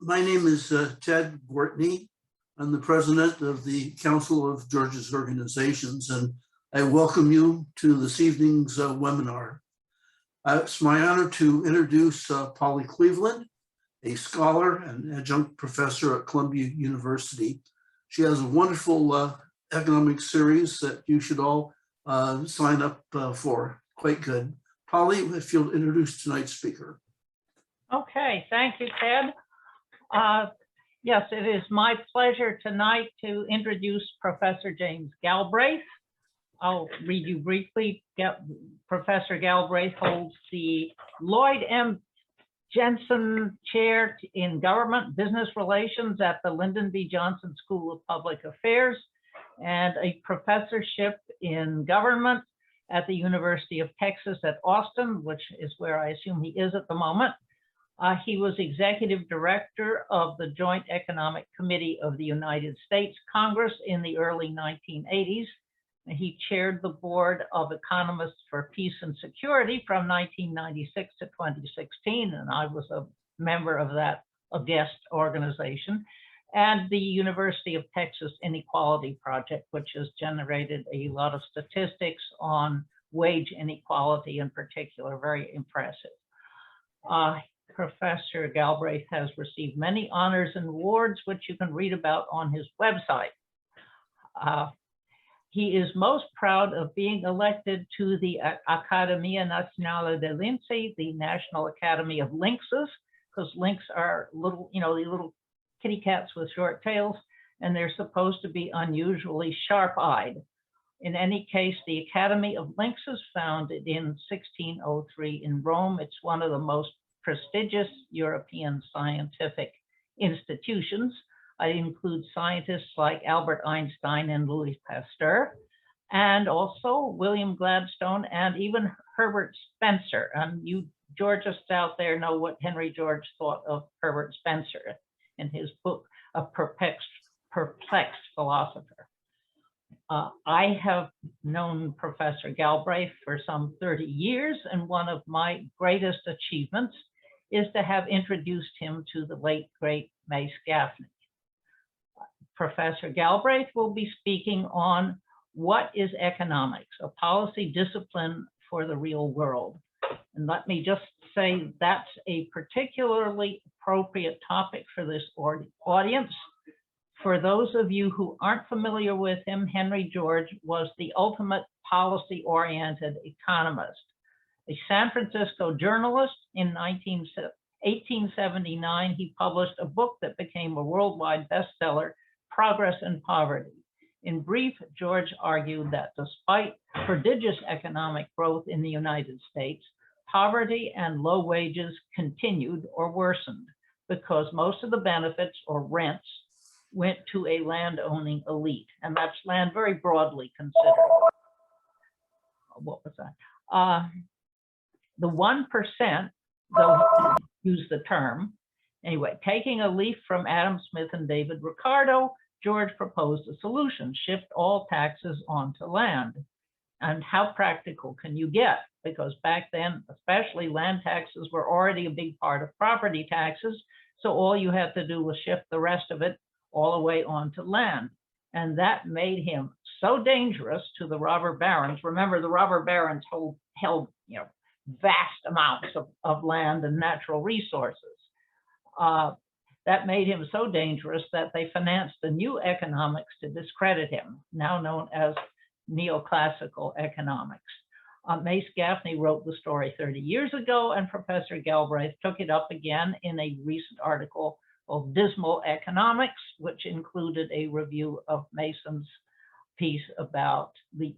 My name is Ted Gortney. I'm the president of the Council of Georgia's Organizations, and I welcome you to this evening's webinar. It's my honor to introduce Polly Cleveland, a scholar and adjunct professor at Columbia University. She has a wonderful economic series that you should all sign up for. Quite good. Polly, if you'll introduce tonight's speaker. Okay, thank you, Ted. Yes, it is my pleasure tonight to introduce Professor James Galbraith. I'll read you briefly. Professor Galbraith holds the Lloyd M. Jensen Chair in Government Business Relations at the Lyndon B. Johnson School of Public Affairs and a professorship in government at the University of Texas at Austin, which is where I assume he is at the moment. He was executive director of the Joint Economic Committee of the United States Congress in the early 1980s. He chaired the board of economists for peace and security from 1996 to 2016, and I was a member of that, a guest organization, and the University of Texas Inequality Project, which has generated a lot of statistics on wage inequality in particular, very impressive. Professor Galbraith has received many honors and awards, which you can read about on his website. He is most proud of being elected to the Accademia Nazionale dei Linci, the National Academy of Lynxes, because lynx are little, the little kitty cats with short tails, and they're supposed to be unusually sharp-eyed. In any case, the Academy of Lynxes, founded in 1603 in Rome, it's one of the most prestigious European scientific institutions. I include scientists like Albert Einstein and Louis Pasteur, and also William Gladstone and even Herbert Spencer. And you Georgists out there know what Henry George thought of Herbert Spencer in his book, A Perplexed Philosopher. I have known Professor Galbraith for some 30 years, and one of my greatest achievements is to have introduced him to the late, great Mace Gaffney. Professor Galbraith will be speaking on what is economics, a policy discipline for the real world. And let me just say that's a particularly appropriate topic for this audience. For those of you who aren't familiar with him, Henry George was the ultimate policy-oriented economist. A San Francisco journalist. In 1879, he published a book that became a worldwide bestseller, Progress and Poverty. In brief, George argued that despite prodigious economic growth in the United States, poverty and low wages continued or worsened because most of the benefits or rents went to a land-owning elite, and that's land very broadly considered. What was that? The 1%, though he used the term, anyway, taking a leaf from Adam Smith and David Ricardo, George proposed a solution: shift all taxes onto land. And how practical can you get? Because back then, especially, land taxes were already a big part of property taxes, so all you had to do was shift the rest of it all the way onto land. And that made him so dangerous to the robber barons. Remember, the robber barons held vast amounts of land and natural resources. That made him so dangerous that they financed the new economics to discredit him, now known as neoclassical economics. Mace Gaffney wrote the story 30 years ago, and Professor Galbraith took it up again in a recent article called Dismal Economics, which included a review of Mason's piece about the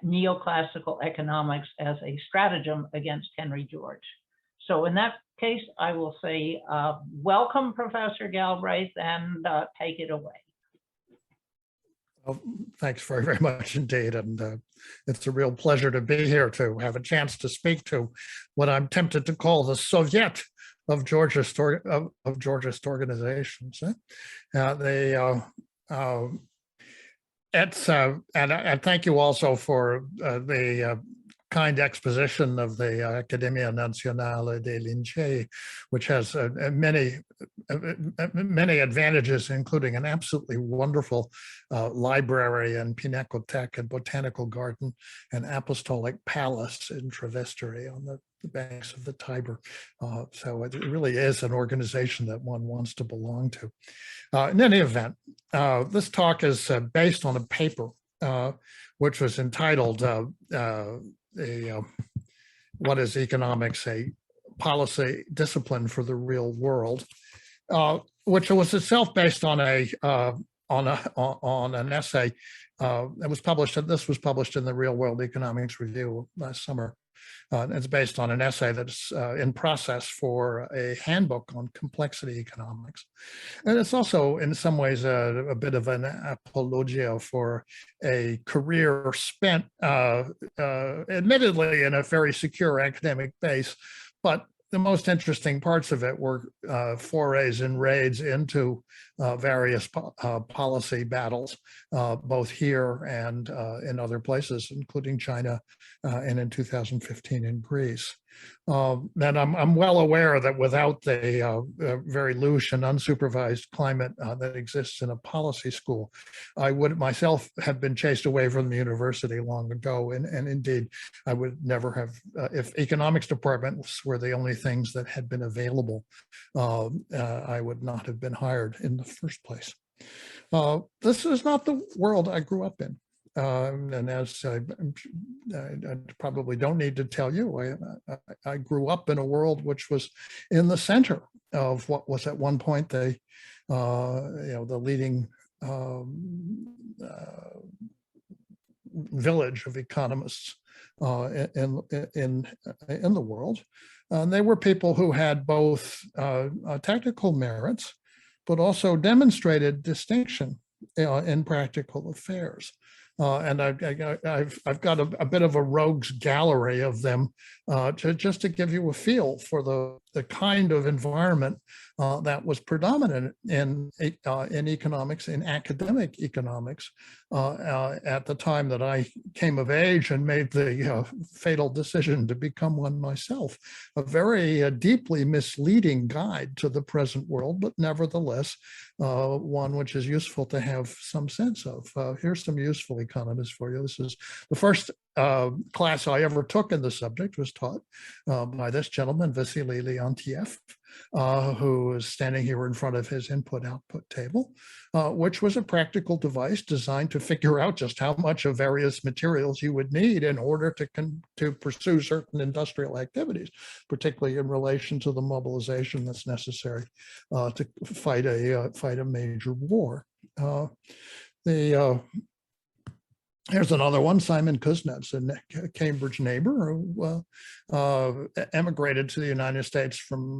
neoclassical economics as a stratagem against Henry George. So in that case, I will say, welcome, Professor Galbraith, and take it away. Well, thanks very, very much indeed. And it's a real pleasure to be here to have a chance to speak to what I'm tempted to call the Soviet of Georgist organizations. And I thank you also for the kind exposition of the Accademia Nazionale dei Lincei, which has many advantages, including an absolutely wonderful library and pinacothek and botanical garden and apostolic palace in Trevesteri on the banks of the Tiber. So it really is an organization that one wants to belong to. In any event, this talk is based on a paper which was entitled What is Economics? A Policy Discipline for the Real World, which was itself based on an essay that was published. This was published in the Real World Economics Review last summer. It's based on an essay that's in process for a handbook on complexity economics. And it's also in some ways a bit of an apologia for a career spent admittedly in a very secure academic base, but the most interesting parts of it were forays and raids into various policy battles, both here and in other places, including China and in 2015 in Greece. And I'm well aware that without the very loose and unsupervised climate that exists in a policy school, I would myself have been chased away from the university long ago. And indeed, I would never have, if economics departments were the only things that had been available, I would not have been hired in the first place. This is not the world I grew up in. And as I probably don't need to tell you, I grew up in a world which was in the center of what was at one point the leading village of economists in the world. And they were people who had both technical merits, but also demonstrated distinction in practical affairs. And I've got a bit of a rogues gallery of them just to give you a feel for the kind of environment that was predominant in economics, in academic economics, at the time that I came of age and made the fatal decision to become one myself. A very deeply misleading guide to the present world, but nevertheless, one which is useful to have some sense of. Here's some useful economists for you. This is the first class I ever took in the subject, was taught by this gentleman, Vasily Leontiev, who is standing here in front of his input-output table, which was a practical device designed to figure out just how much of various materials you would need in order to pursue certain industrial activities, particularly in relation to the mobilization that's necessary to fight a major war. Here's another one, Simon Kuznetsov, a Cambridge neighbor who emigrated to the United States from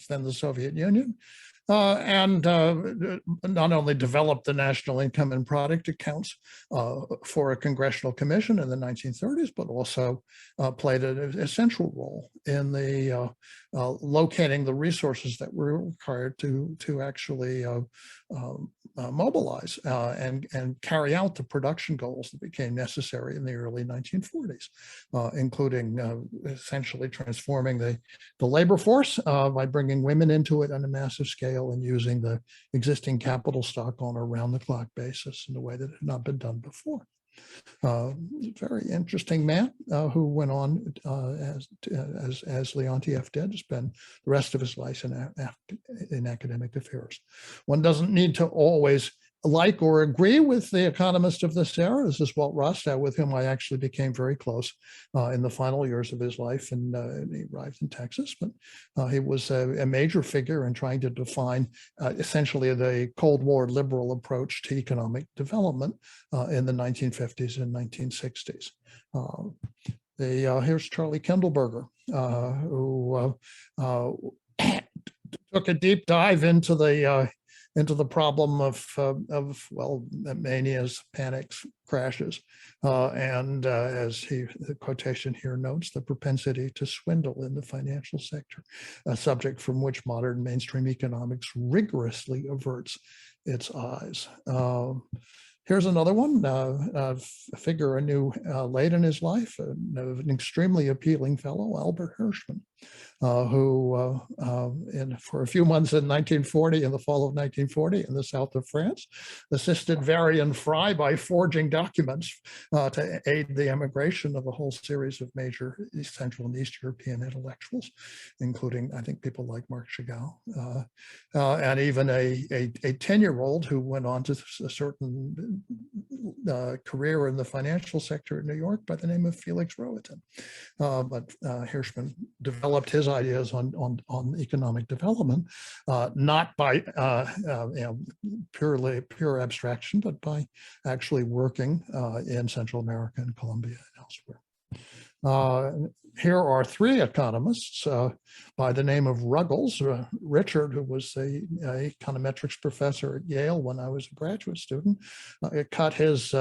then the Soviet Union, and not only developed the national income and product accounts for a congressional commission in the 1930s, but also played an essential role in the locating the resources that were required to actually mobilize and carry out the production goals that became necessary in the early 1940s, including essentially transforming the labor force by bringing women into it on a massive scale and using the existing capital stock on a round-the-clock basis in a way that had not been done before. Very interesting man who went on, as Leontiev did, to spend the rest of his life in academic affairs. One doesn't need to always like or agree with the economist of this era. This is Walt Ross, with whom I actually became very close in the final years of his life, and he arrived in Texas. But he was a major figure in trying to define essentially the Cold War liberal approach to economic development in the 1950s and 1960s. Here's Charlie Kindleberger, who took a deep dive into the problem of manias, panics, crashes, and as the quotation here notes, the propensity to swindle in the financial sector, a subject from which modern mainstream economics rigorously averts its eyes. Here's another one, a figure I knew late in his life, an extremely appealing fellow, Albert Hirschmann, who for a few months in 1940, in the fall of 1940, in the south of France, assisted Varian Fry by forging documents to aid the emigration of a whole series of major Central and East European intellectuals, including, I think, people like Marc Chagall, and even a 10-year-old who went on to a certain career in the financial sector in New York by the name of Felix Rohatyn. But Hirschmann developed his ideas on economic development, not by pure abstraction, but by actually working in Central America and Colombia and elsewhere. Here are three economists by the name of Ruggles. Richard, who was a econometrics professor at Yale when I was a graduate student, cut his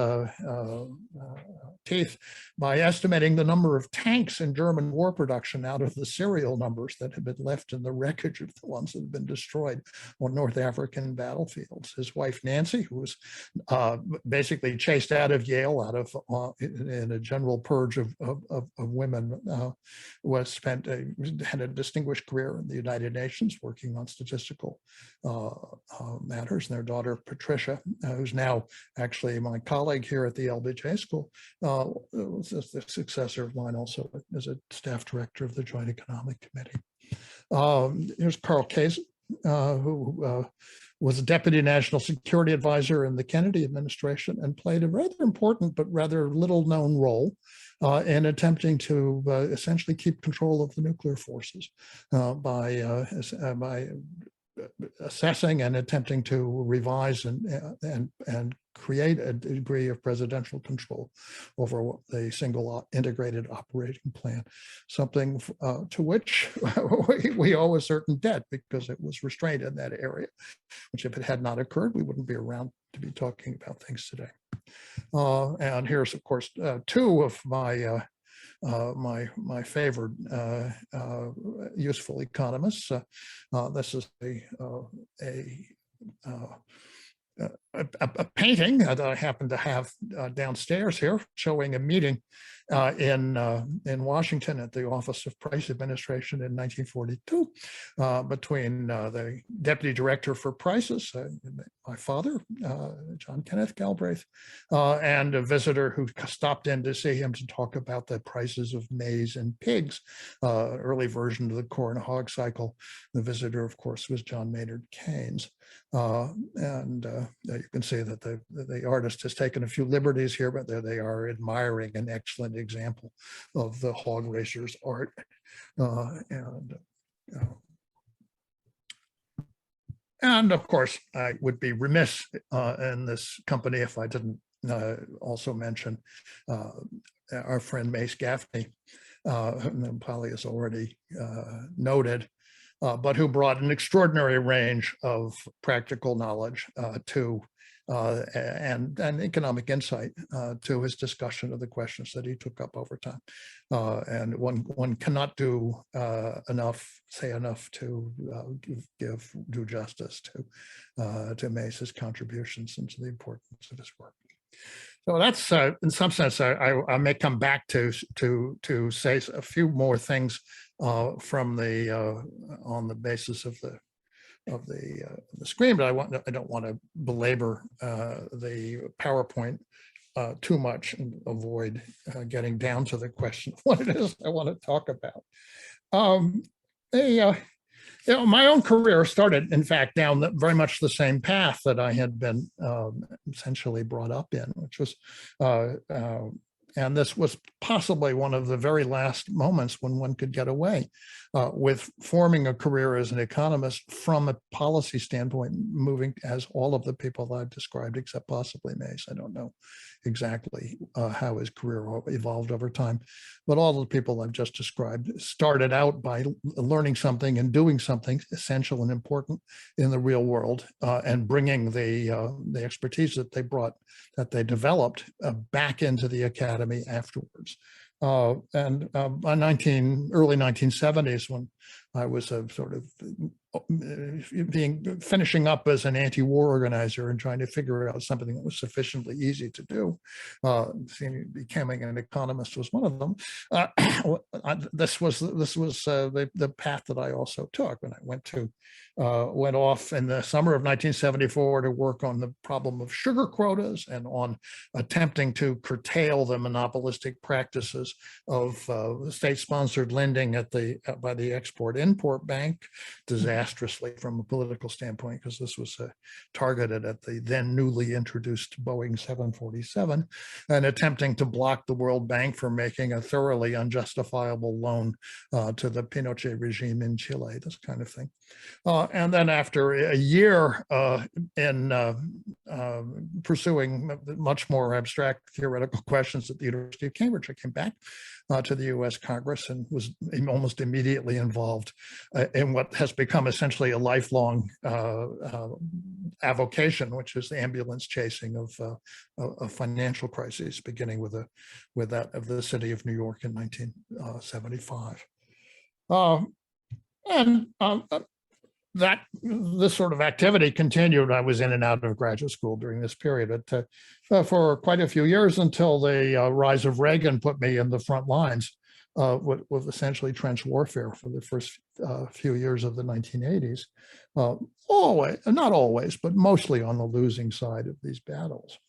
teeth by estimating the number of tanks in German war production out of the serial numbers that had been left in the wreckage of the ones that had been destroyed on North African battlefields. His wife, Nancy, who was basically chased out of Yale in a general purge of women, had a distinguished career in the United Nations working on statistical matters. And their daughter, Patricia, who's now actually my colleague here at the LBJ School, was the successor of mine also as a staff director of the Joint Economic Committee. Here's Karl Case, who was a deputy national security advisor in the Kennedy administration and played a rather important but rather little known role in attempting to essentially keep control of the nuclear forces by assessing and attempting to revise and create a degree of presidential control over the single integrated operating plan, something to which we owe a certain debt because it was restrained in that area, which if it had not occurred, we wouldn't be around to be talking about things today. And here's, of course, two of my my favorite useful economists. This is a painting that I happen to have downstairs here, showing a meeting in Washington at the Office of Price Administration in 1942 between the deputy director for prices, my father, John Kenneth Galbraith, and a visitor who stopped in to see him to talk about the prices of maize and pigs, early version of the corn hog cycle. The visitor, of course, was John Maynard Keynes. And you can see that the artist has taken a few liberties here, but there they are admiring an excellent example of the hog racer's art. And of course, I would be remiss in this company if I didn't also mention our friend Mace Gaffney, whom Polly has already noted, but who brought an extraordinary range of practical knowledge and economic insight to his discussion of the questions that he took up over time. And one cannot do say enough to do justice to Mace's contributions and to the importance of his work. So that's, in some sense, I may come back to say a few more things from on the basis of the screen, but I don't want to belabor the PowerPoint too much and avoid getting down to the question of what it is I want to talk about. My own career started, in fact, down very much the same path that I had been essentially brought up in, which was, and this was possibly one of the very last moments when one could get away with forming a career as an economist from a policy standpoint, moving as all of the people I've described, except possibly Mace. I don't know exactly how his career evolved over time, but all the people I've just described started out by learning something and doing something essential and important in the real world, and bringing the expertise that they developed back into the academy afterwards. And by early 1970s, when I was a sort of finishing up as an anti-war organizer and trying to figure out something that was sufficiently easy to do. Becoming an economist was one of them. This was the path that I also took when I went off in the summer of 1974 to work on the problem of sugar quotas and on attempting to curtail the monopolistic practices of state-sponsored lending by the Export-Import Bank, disastrously from a political standpoint, because this was targeted at the then newly introduced Boeing 747, and attempting to block the World Bank from making a thoroughly unjustifiable loan to the Pinochet regime in Chile, this kind of thing. And then after a year in pursuing much more abstract theoretical questions at the University of Cambridge, I came back to the US Congress and was almost immediately involved in what has become essentially a lifelong avocation, which is the ambulance chasing of financial crises, beginning with that of the city of New York in 1975. This sort of activity continued. I was in and out of graduate school during this period, but for quite a few years, until the rise of Reagan put me in the front lines with essentially trench warfare for the first few years of the 1980s. Not always, but mostly on the losing side of these battles.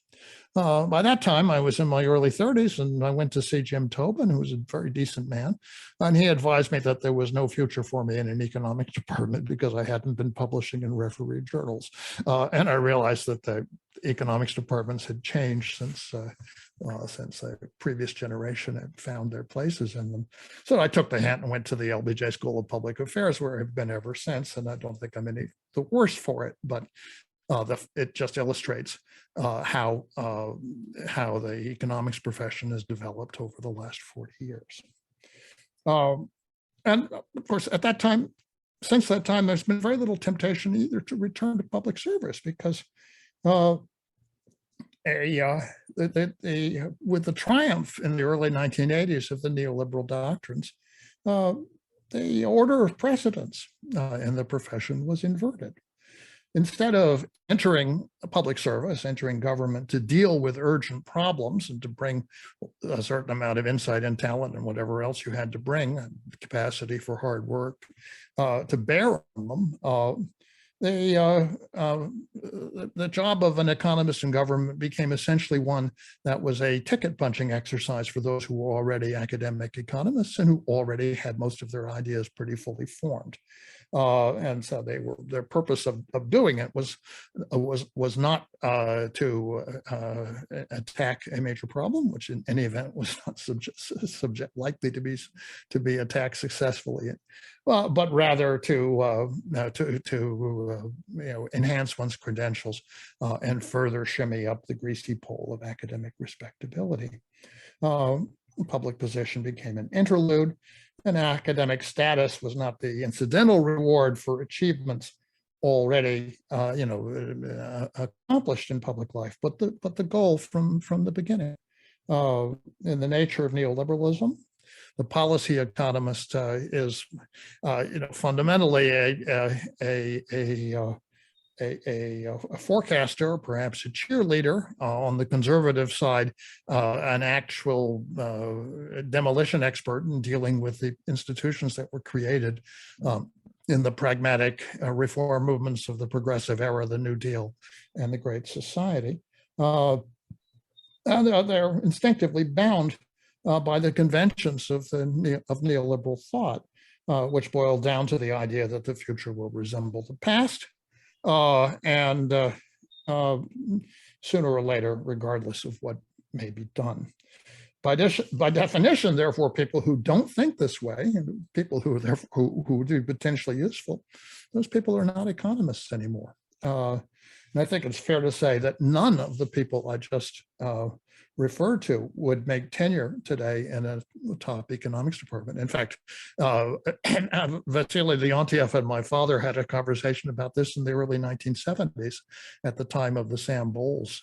By that time, I was in my early 30s, and I went to see Jim Tobin, who was a very decent man, and he advised me that there was no future for me in an economics department because I hadn't been publishing in refereed journals. And I realized that the economics departments had changed since the previous generation had found their places in them. So I took the hint and went to the LBJ School of Public Affairs, where I've been ever since, and I don't think I'm any the worse for it, but it just illustrates how the economics profession has developed over the last 40 years. And of course, at that time, since that time, there's been very little temptation either to return to public service, because with the triumph in the early 1980s of the neoliberal doctrines, the order of precedence in the profession was inverted. Instead of entering public service, entering government to deal with urgent problems and to bring a certain amount of insight and talent and whatever else you had to bring, capacity for hard work, to bear on them, the job of an economist in government became essentially one that was a ticket punching exercise for those who were already academic economists and who already had most of their ideas pretty fully formed. And so their purpose of doing it was not to attack a major problem, which in any event was not likely to be attacked successfully, but rather to enhance one's credentials and further shimmy up the greasy pole of academic respectability. Public position became an interlude, and academic status was not the incidental reward for achievements already accomplished in public life, but the goal from the beginning. In the nature of neoliberalism, the policy economist is fundamentally a forecaster, perhaps a cheerleader. On the conservative side, an actual demolition expert in dealing with the institutions that were created in the pragmatic reform movements of the progressive era, the New Deal, and the Great Society. And they're instinctively bound by the conventions of neoliberal thought, which boil down to the idea that the future will resemble the past, and sooner or later, regardless of what may be done. By definition, therefore, people who don't think this way, and people who would be potentially useful, those people are not economists anymore. And I think it's fair to say that none of the people I just referred to would make tenure today in a top economics department. In fact, Vasily Leontiev and my father had a conversation about this in the early 1970s at the time of the Sam Bowles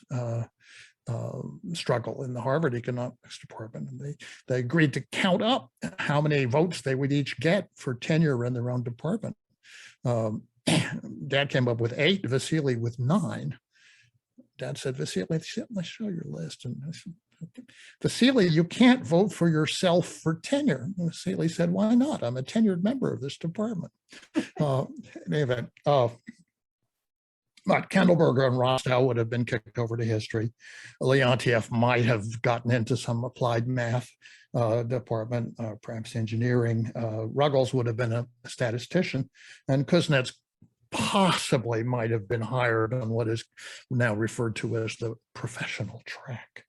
struggle in the Harvard economics department. And they agreed to count up how many votes they would each get for tenure in their own department. Dad came up with 8, Vasily with 9. Dad said, Vasily, let's show your list. And I said, Vasily, you can't vote for yourself for tenure. And Vasily said, why not? I'm a tenured member of this department. In any event, but Kendallberger and Rostow would have been kicked over to history. Leontiev might have gotten into some applied math department, perhaps engineering. Ruggles would have been a statistician, and Kuznetsov possibly might have been hired on what is now referred to as the professional track.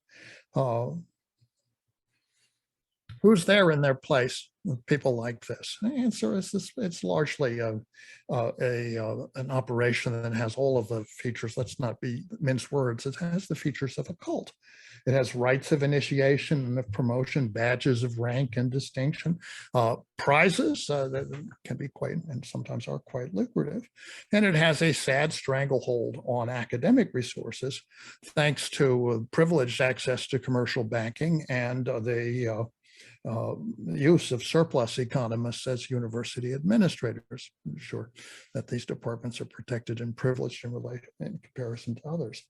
Who's there in their place with people like this? The answer is this: it's largely an operation that has all of the features. Let's not mince words. It has the features of a cult. It has rites of initiation and of promotion, badges of rank and distinction, prizes that can be quite, and sometimes are quite lucrative. And it has a sad stranglehold on academic resources, thanks to privileged access to commercial banking and the use of surplus economists as university administrators. I'm sure that these departments are protected and privileged in comparison to others.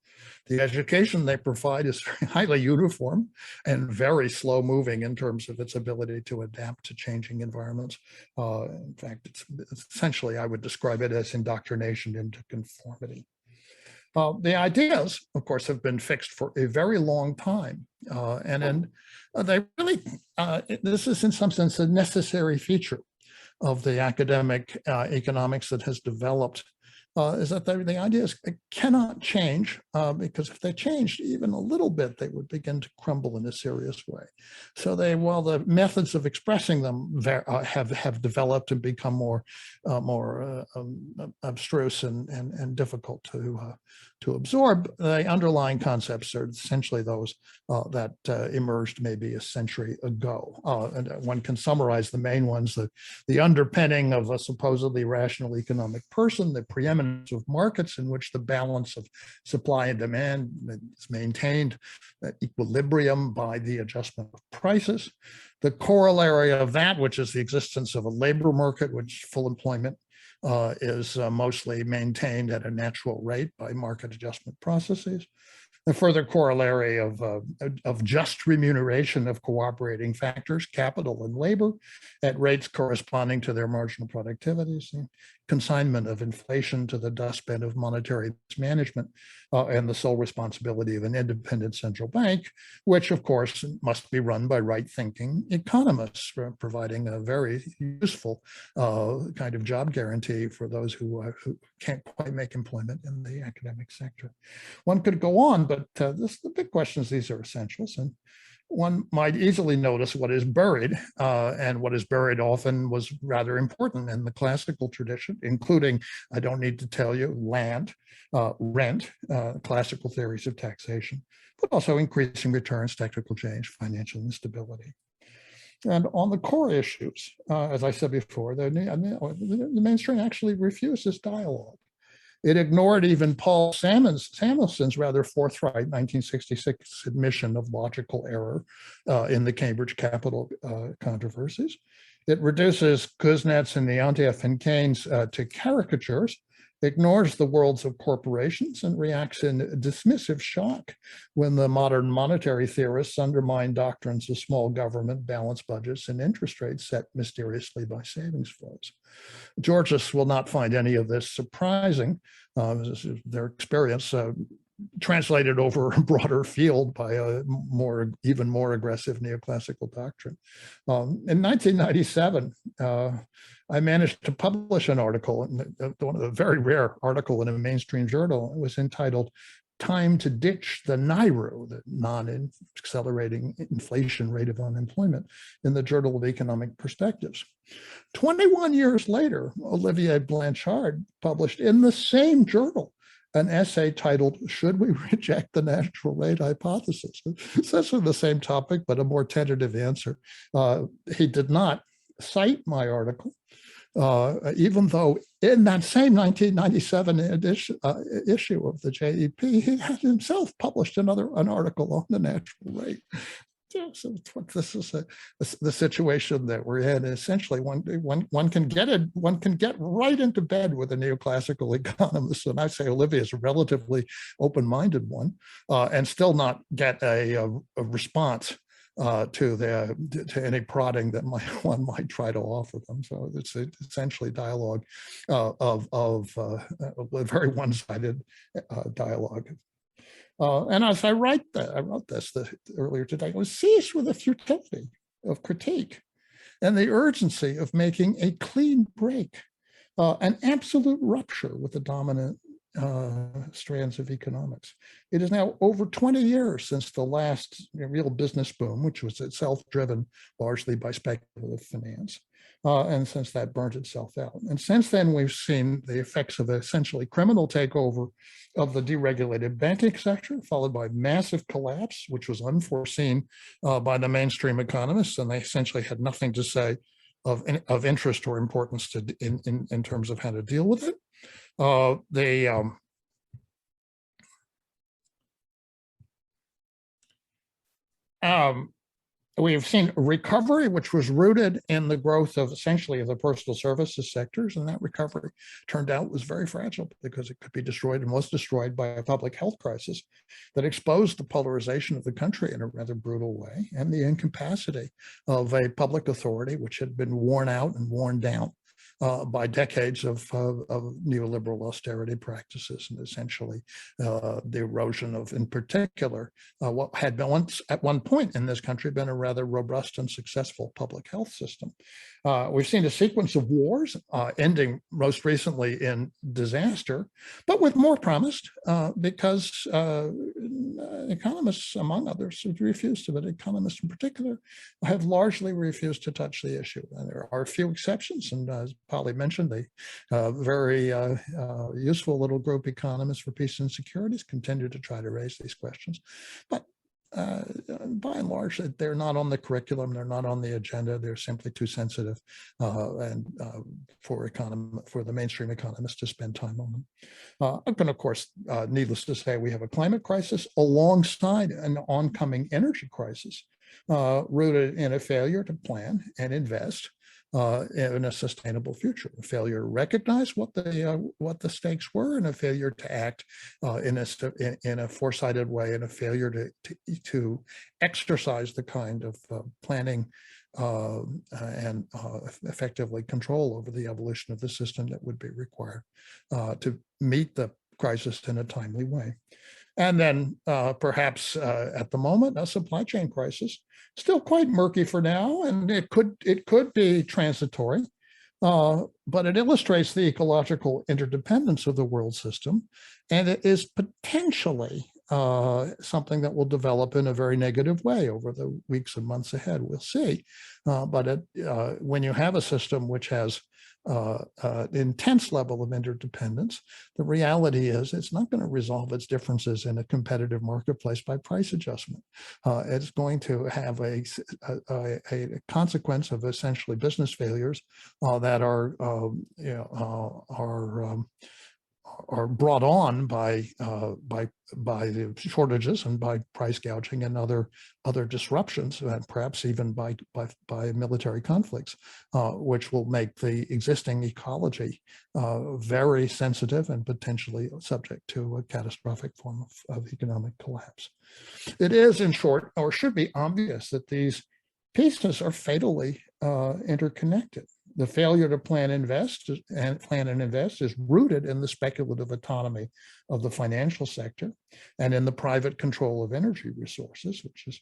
The education they provide is highly uniform and very slow moving in terms of its ability to adapt to changing environments. In fact, it's essentially, I would describe it as indoctrination into conformity. The ideas, of course, have been fixed for a very long time. They really, this is in some sense a necessary feature of the academic economics that has developed, is that the ideas cannot change, because if they changed even a little bit, they would begin to crumble in a serious way. So while the methods of expressing them have developed and become more abstruse and difficult to absorb, the underlying concepts are essentially those that emerged maybe a century ago. And one can summarize the main ones: the underpinning of a supposedly rational economic person, the preeminence of markets in which the balance of supply and demand is maintained at equilibrium by the adjustment of prices, the corollary of that, which is the existence of a labor market, which full employment is mostly maintained at a natural rate by market adjustment processes. The further corollary of just remuneration of cooperating factors, capital and labor, at rates corresponding to their marginal productivities, the consignment of inflation to the dustbin of monetary management, and the sole responsibility of an independent central bank, which of course must be run by right-thinking economists, providing a very useful kind of job guarantee for those who can't quite make employment in the academic sector. One could go on, but the big questions, these are essentials. And one might easily notice what is buried, and what is buried often was rather important in the classical tradition, including, I don't need to tell you, land, rent, classical theories of taxation, but also increasing returns, technical change, financial instability. And on the core issues, as I said before, the mainstream actually refused this dialogue. It ignored even Paul Samuelson's rather forthright 1966 admission of logical error in the Cambridge Capital controversies. It reduces Kuznetsov and Leontiev and Keynes to caricatures, ignores the worlds of corporations, and reacts in dismissive shock when the modern monetary theorists undermine doctrines of small government, balanced budgets, and interest rates set mysteriously by savings flows. Georgists will not find any of this surprising. Their experience translated over a broader field by a even more aggressive neoclassical doctrine. In 1997, I managed to publish an article, one of the very rare article in a mainstream journal. It was entitled "Time to Ditch the NIRU," the non-accelerating inflation rate of unemployment, in the Journal of Economic Perspectives. 21 years later, Olivier Blanchard published in the same journal an essay titled "Should We Reject the Natural Rate Hypothesis?" Essentially the same topic, but a more tentative answer. He did not cite my article. even though in that same 1997 issue of the JEP, he had himself published an article on the natural rate. So this is the situation that we're in. Essentially, one can get right into bed with a neoclassical economist, and I say Olivia is a relatively open-minded one, and still not get a response to any prodding that one might try to offer them. So it's essentially dialogue of a very one-sided dialogue. And as I wrote this earlier today, I was seized with the futility of critique and the urgency of making a clean break, an absolute rupture with the dominant strands of economics. It is now over 20 years since the last real business boom, which was itself driven largely by speculative finance. And since that burnt itself out. And since then, we've seen the effects of essentially criminal takeover of the deregulated banking sector, followed by massive collapse, which was unforeseen by the mainstream economists, and they essentially had nothing to say of interest or importance in terms of how to deal with it. We have seen recovery, which was rooted in the growth of essentially of the personal services sectors. And that recovery turned out was very fragile because it could be destroyed and was destroyed by a public health crisis that exposed the polarization of the country in a rather brutal way and the incapacity of a public authority, which had been worn out and worn down by decades of neoliberal austerity practices and essentially the erosion of, in particular, what had been once at one point in this country been a rather robust and successful public health system. We've seen a sequence of wars ending most recently in disaster, but with more promised because economists, among others, have refused to, but economists in particular, have largely refused to touch the issue. And there are a few exceptions, and as Polly mentioned, the very useful little group Economists for Peace and Securities continue to try to raise these questions. But by and large, they're not on the curriculum, they're not on the agenda, they're simply too sensitive and for the mainstream economists to spend time on them. And of course, needless to say, we have a climate crisis alongside an oncoming energy crisis rooted in a failure to plan and invest in a sustainable future, a failure to recognize what the stakes were, and a failure to act in a foresighted way, and a failure to exercise the kind of planning and effectively control over the evolution of the system that would be required to meet the crisis in a timely way. And then perhaps at the moment, a supply chain crisis, still quite murky for now, and it could be transitory, but it illustrates the ecological interdependence of the world system, and it is potentially something that will develop in a very negative way over the weeks and months ahead. We'll see, but when you have a system which has an intense level of interdependence, the reality is it's not going to resolve its differences in a competitive marketplace by price adjustment. It's going to have a consequence of essentially business failures that are brought on by the shortages and by price gouging and other disruptions, and perhaps even by military conflicts, which will make the existing ecology very sensitive and potentially subject to a catastrophic form of economic collapse. It is, in short, or should be obvious, that these pieces are fatally interconnected. The failure to plan and invest is rooted in the speculative autonomy of the financial sector and in the private control of energy resources, which is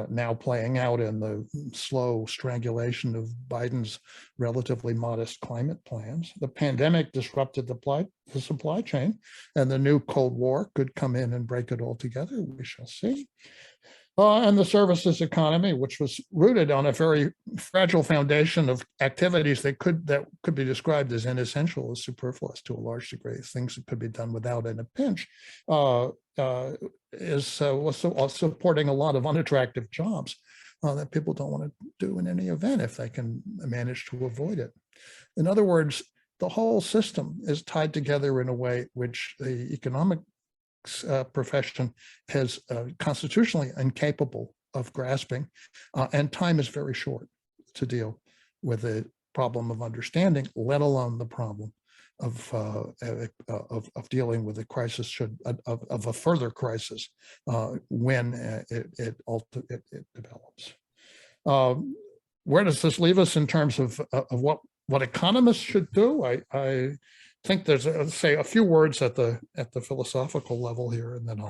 now playing out in the slow strangulation of Biden's relatively modest climate plans. The pandemic disrupted the supply chain, and the new Cold War could come in and break it all together. We shall see. And the services economy, which was rooted on a very fragile foundation of activities that could be described as inessential, as superfluous to a large degree, things that could be done without in a pinch, is supporting a lot of unattractive jobs that people don't want to do in any event if they can manage to avoid it. In other words, the whole system is tied together in a way which the economics profession is constitutionally incapable of grasping, and time is very short to deal with the problem of understanding, let alone the problem of dealing with a crisis of a further crisis when it develops. Where does this leave us in terms of what economists should do? I think there's say a few words at the philosophical level here, and then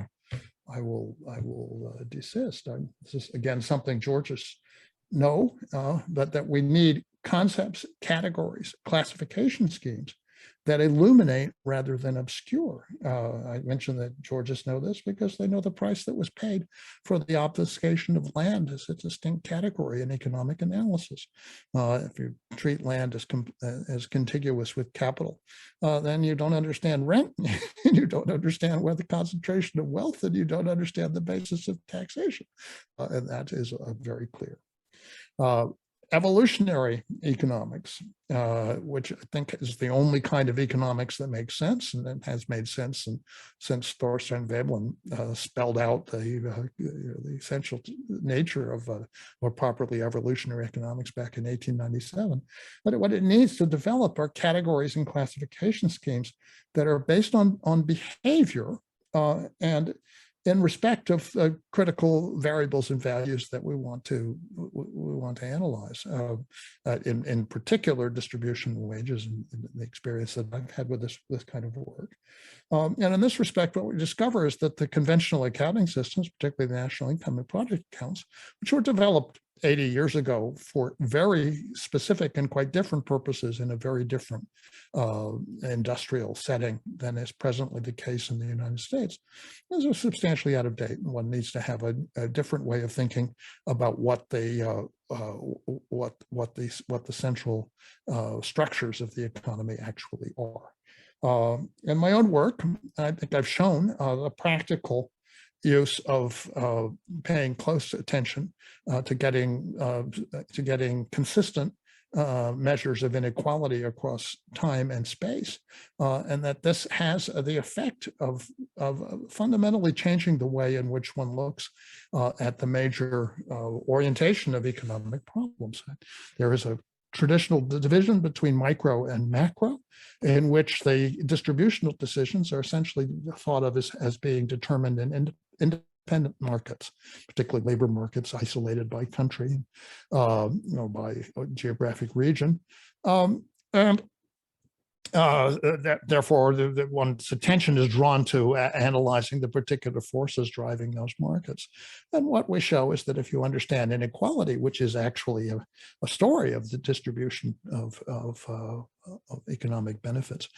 I will desist. This is again something Georges know, but that we need concepts, categories, classification schemes that illuminate rather than obscure. I mentioned that Georges know this because they know the price that was paid for the obfuscation of land as a distinct category in economic analysis. If you treat land as contiguous with capital, then you don't understand rent, you don't understand where the concentration of wealth, and you don't understand the basis of taxation. And that is very clear. Evolutionary economics, which I think is the only kind of economics that makes sense, and it has made sense since Thorstein Veblen spelled out the essential nature of more properly evolutionary economics back in 1897. But what it needs to develop are categories and classification schemes that are based on behavior and in respect of critical variables and values that we want to analyze, in particular distribution of wages, and the experience that I've had with this kind of work. And in this respect, what we discover is that the conventional accounting systems, particularly the national income and project accounts, which were developed 80 years ago for very specific and quite different purposes in a very different industrial setting than is presently the case in the United States, those are substantially out of date. One needs to have a different way of thinking about what the central structures of the economy actually are. In my own work, I think I've shown the practical use of paying close attention to getting consistent measures of inequality across time and space, and that this has the effect of fundamentally changing the way in which one looks at the major orientation of economic problems. There is a traditional division between micro and macro, in which the distributional decisions are essentially thought of as being determined in independent markets, particularly labor markets isolated by country, by geographic region. Therefore, one's attention is drawn to analyzing the particular forces driving those markets. And what we show is that if you understand inequality, which is actually a story of the distribution of economic benefits,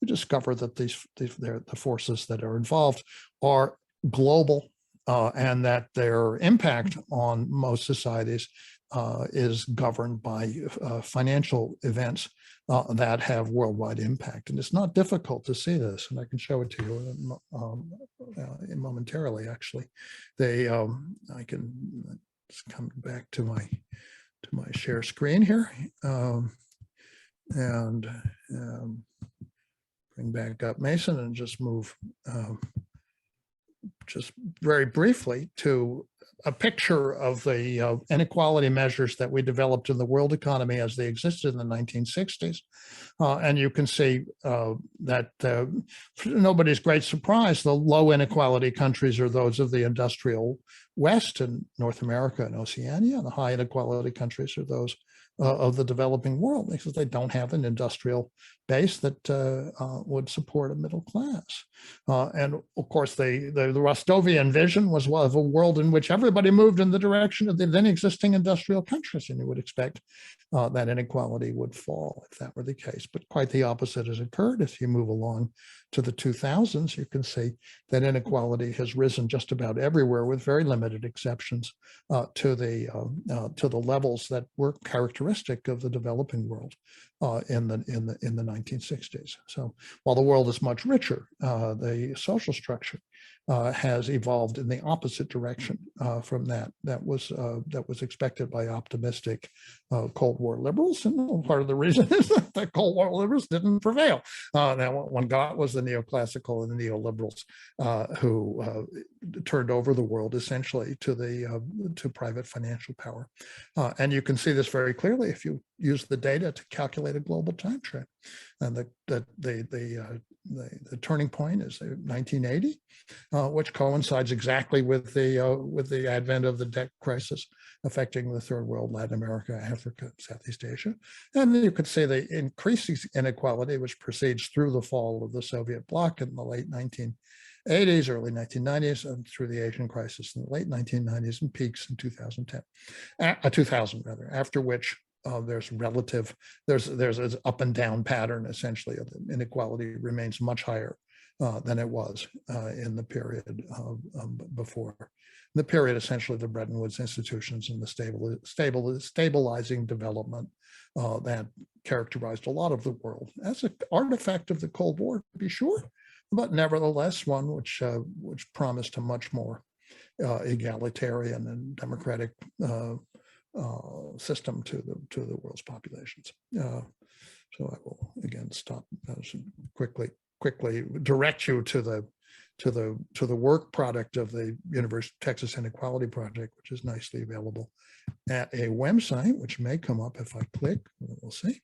you discover that the forces that are involved are global, and that their impact on most societies is governed by financial events that have worldwide impact. And it's not difficult to see this, and I can show it to you momentarily, actually. I can just come back to my share screen here, and bring back up Mason and just move just very briefly to a picture of the inequality measures that we developed in the world economy as they existed in the 1960s. And you can see that for nobody's great surprise, the low inequality countries are those of the industrial West and North America and Oceania. The high inequality countries are those of the developing world, because they don't have an industrial base that would support a middle class. And of course, the Rostovian vision was of a world in which everybody moved in the direction of the then existing industrial countries, and you would expect that inequality would fall if that were the case. But quite the opposite has occurred. If you move along to the 2000s, you can see that inequality has risen just about everywhere, with very limited exceptions to the levels that were characteristic of the developing world in the 1960s. So while the world is much richer, the social structure has evolved in the opposite direction from that was expected by optimistic Cold War liberals. And part of the reason is that the Cold War liberals didn't prevail. Now, what one got was the neoclassical and the neoliberals who turned over the world essentially to private financial power. And you can see this very clearly if you use the data to calculate a global time trend. And the turning point is 1980, which coincides exactly with the advent of the debt crisis affecting the third world, Latin America, Africa, Southeast Asia. And you could say the increasing inequality, which proceeds through the fall of the Soviet bloc in the late 1980s, early 1990s, and through the Asian crisis in the late 1990s and peaks in 2000 rather, after which there's an up and down pattern essentially of the inequality remains much higher than it was in the period before. The period essentially the Bretton Woods institutions and the stabilizing development that characterized a lot of the world as an artifact of the Cold War, to be sure, but nevertheless one which promised a much more egalitarian and democratic system to the world's populations. So I will again stop quickly direct you to the work product of the Texas Inequality Project, which is nicely available at a website, which may come up if I click. We'll see.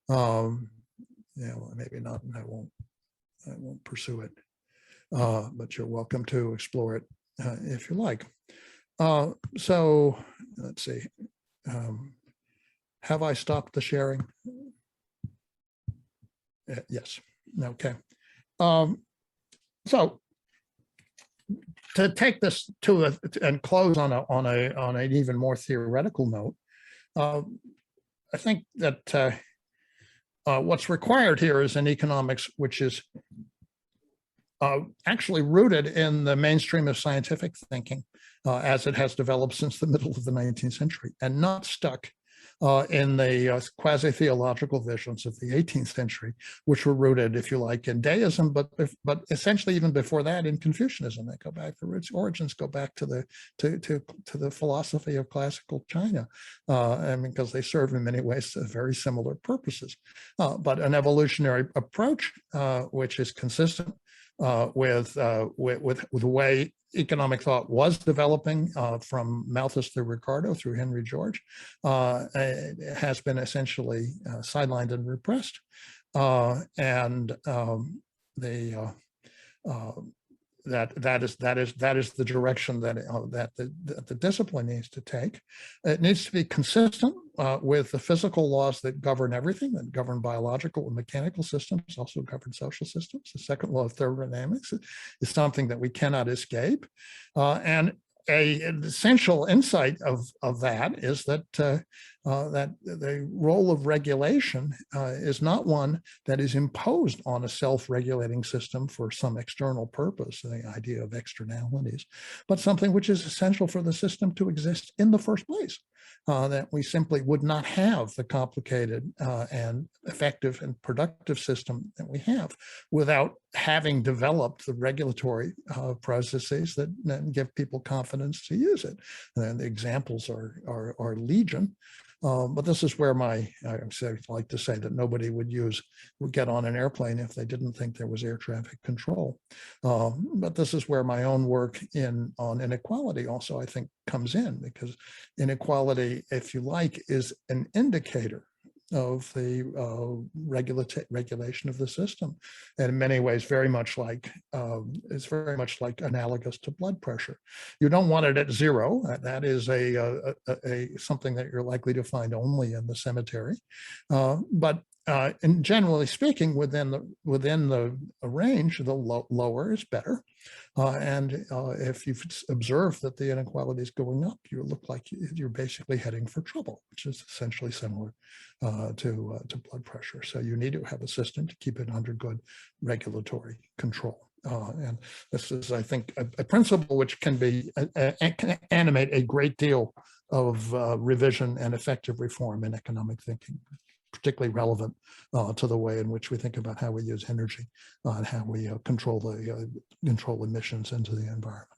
Yeah, well, maybe not. I won't pursue it. But you're welcome to explore it if you like. So let's see. Have I stopped the sharing? Yes. Okay. So to take this and close on an even more theoretical note, I think that what's required here is an economics which is actually rooted in the mainstream of scientific thinking as it has developed since the middle of the 19th century, and not stuck in the quasi-theological visions of the 18th century, which were rooted, if you like, in deism, but essentially even before that in Confucianism. They go back, the roots origins go back to the philosophy of classical China, and because they serve in many ways very similar purposes. But an evolutionary approach which is consistent with the way economic thought was developing from Malthus through Ricardo through Henry George has been essentially sidelined and repressed, and that is the direction that the discipline needs to take. It needs to be consistent with the physical laws that govern everything, that govern biological and mechanical systems, also govern social systems. The second law of thermodynamics is something that we cannot escape, and an essential insight of that is that that the role of regulation is not one that is imposed on a self-regulating system for some external purpose, the idea of externalities, but something which is essential for the system to exist in the first place. That we simply would not have the complicated and effective and productive system that we have without having developed the regulatory processes that give people confidence to use it. And the examples are legion. But this is where I like to say that nobody would get on an airplane if they didn't think there was air traffic control. But this is where my own work on inequality also, I think, comes in, because inequality, if you like, is an indicator of the regulation of the system, and in many ways very much like it's very much like analogous to blood pressure. You don't want it at zero. That is something that you're likely to find only in the cemetery, but and generally speaking, within the range, the lower is better. And if you've observed that the inequality is going up, you look like you're basically heading for trouble, which is essentially similar to blood pressure. So you need to have a system to keep it under good regulatory control. And this is, I think, a principle which can animate a great deal of revision and effective reform in economic thinking. particularly relevant to the way in which we think about how we use energy and how we control emissions into the environment.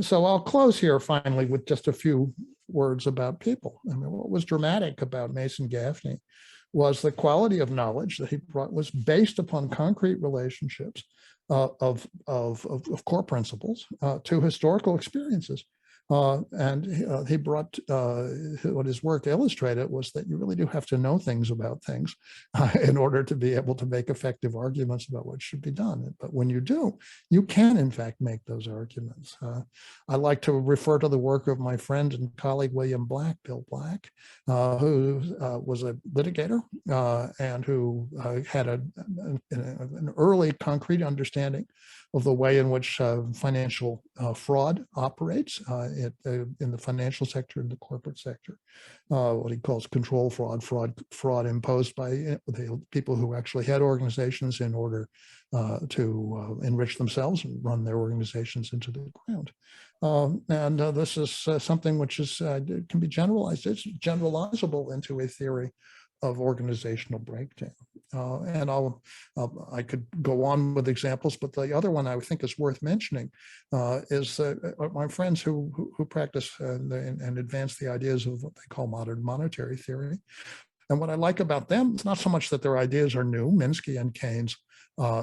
So I'll close here finally with just a few words about people. I mean, what was dramatic about Mason Gaffney was the quality of knowledge that he brought was based upon concrete relationships of core principles to historical experiences. And he brought what his work illustrated was that you really do have to know things about things in order to be able to make effective arguments about what should be done. But when you do, you can in fact make those arguments. I like to refer to the work of my friend and colleague William Black, Bill Black, who was a litigator and who had an early concrete understanding of the way in which financial fraud operates in the financial sector and the corporate sector, what he calls control fraud imposed by the people who actually had organizations in order to enrich themselves and run their organizations into the ground. And this is something which is can be generalized. It's generalizable into a theory of organizational breakdown. And I could go on with examples, but the other one I think is worth mentioning is my friends who practice and advance the ideas of what they call modern monetary theory. And what I like about them is not so much that their ideas are new. Minsky and Keynes,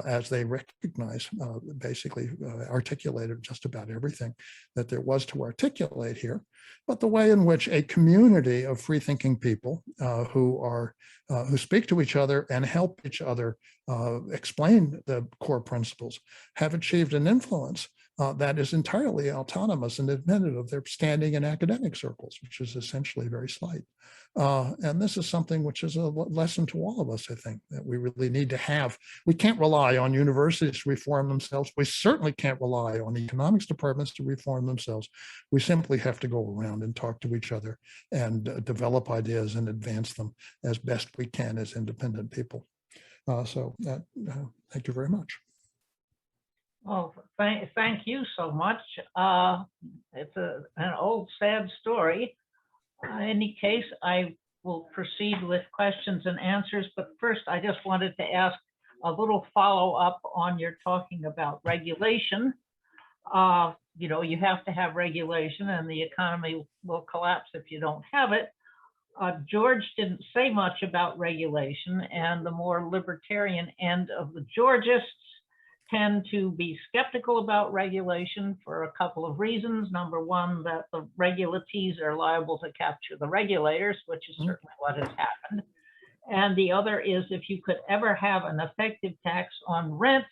as they recognize, basically articulated just about everything that there was to articulate here, but the way in which a community of free-thinking people who speak to each other and help each other explain the core principles have achieved an influence that is entirely autonomous and independent of their standing in academic circles, which is essentially very slight. And this is something which is a lesson to all of us, I think, that we really need to have. We can't rely on universities to reform themselves. We certainly can't rely on economics departments to reform themselves. We simply have to go around and talk to each other and develop ideas and advance them as best we can as independent people. Thank you very much. Well, thank you so much. It's an old sad story. In any case, I will proceed with questions and answers, but first I just wanted to ask a little follow-up on your talking about regulation. You have to have regulation and the economy will collapse if you don't have it. George didn't say much about regulation, and the more libertarian end of the Georgists tend to be skeptical about regulation for a couple of reasons. Number one, that the regulatees are liable to capture the regulators, which is certainly what has happened. And the other is, if you could ever have an effective tax on rents,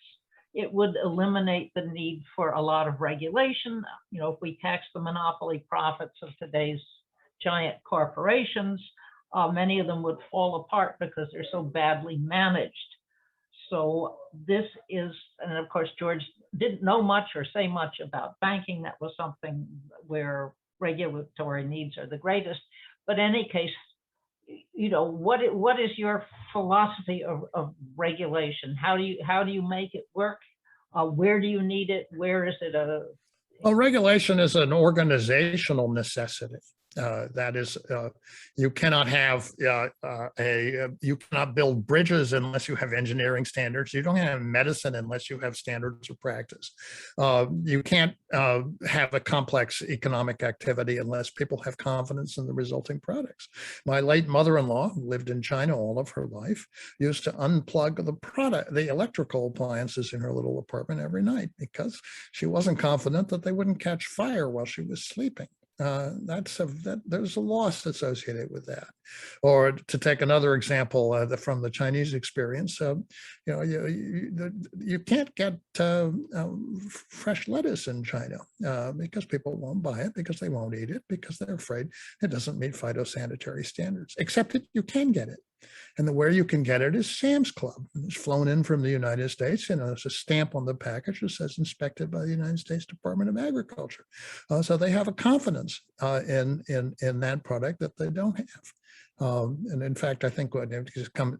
it would eliminate the need for a lot of regulation. If we tax the monopoly profits of today's giant corporations, many of them would fall apart because they're so badly managed. So this is, and of course, George didn't know much or say much about banking. That was something where regulatory needs are the greatest. But in any case, what is your philosophy of regulation? How do you make it work? Where do you need it? Where is it Well, regulation is an organizational necessity. That is, you cannot have you cannot build bridges unless you have engineering standards. You don't have medicine unless you have standards of practice. You can't have a complex economic activity unless people have confidence in the resulting products. My late mother-in-law, who lived in China all of her life, used to unplug the electrical appliances in her little apartment every night because she wasn't confident that they wouldn't catch fire while she was sleeping. There's a loss associated with that. Or to take another example from the Chinese experience, you can't get fresh lettuce in China because people won't buy it, because they won't eat it, because they're afraid it doesn't meet phytosanitary standards, except that you can get it. And where you can get it is Sam's Club. It's flown in from the United States, and there's a stamp on the package that says inspected by the United States Department of Agriculture. So they have a confidence in that product that they don't have. And in fact, I think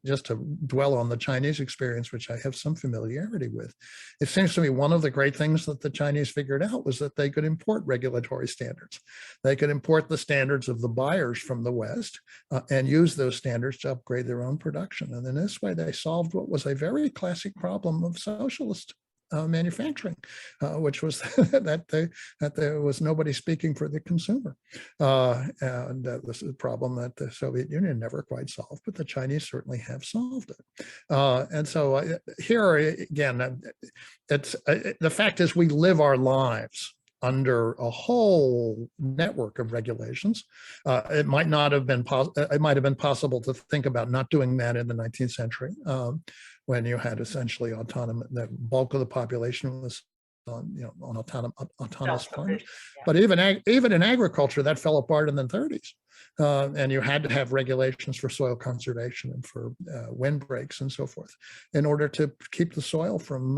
just to dwell on the Chinese experience, which I have some familiarity with, it seems to me one of the great things that the Chinese figured out was that they could import regulatory standards. They could import the standards of the buyers from the West and use those standards to upgrade their own production. And in this way, they solved what was a very classic problem of socialist manufacturing, which was that there was nobody speaking for the consumer. And this is a problem that the Soviet Union never quite solved, but the Chinese certainly have solved it. And so here again, it's the fact is we live our lives under a whole network of regulations. It might not have been it might have been possible to think about not doing that in the 19th century, when you had essentially autonomous, the bulk of the population was on, on autonomous farms. Yeah. But even in agriculture, that fell apart in the 30s. And you had to have regulations for soil conservation and for windbreaks and so forth in order to keep the soil from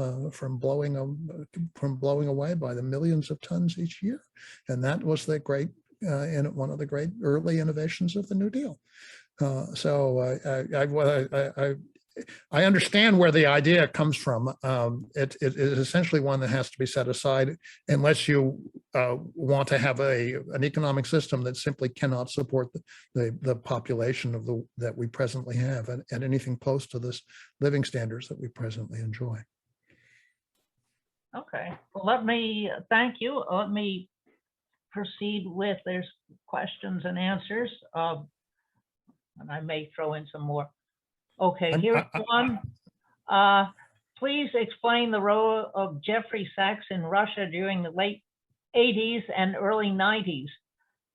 blowing away by the millions of tons each year. And that was the great one of the great early innovations of the New Deal. I understand where the idea comes from. It is essentially one that has to be set aside unless you want to have an economic system that simply cannot support the population that we presently have and anything close to this living standards that we presently enjoy. Okay, well, let me thank you. Let me proceed with, there's questions and answers. And I may throw in some more. Okay, here's one. Please explain the role of Jeffrey Sachs in Russia during the late 80s and early 90s,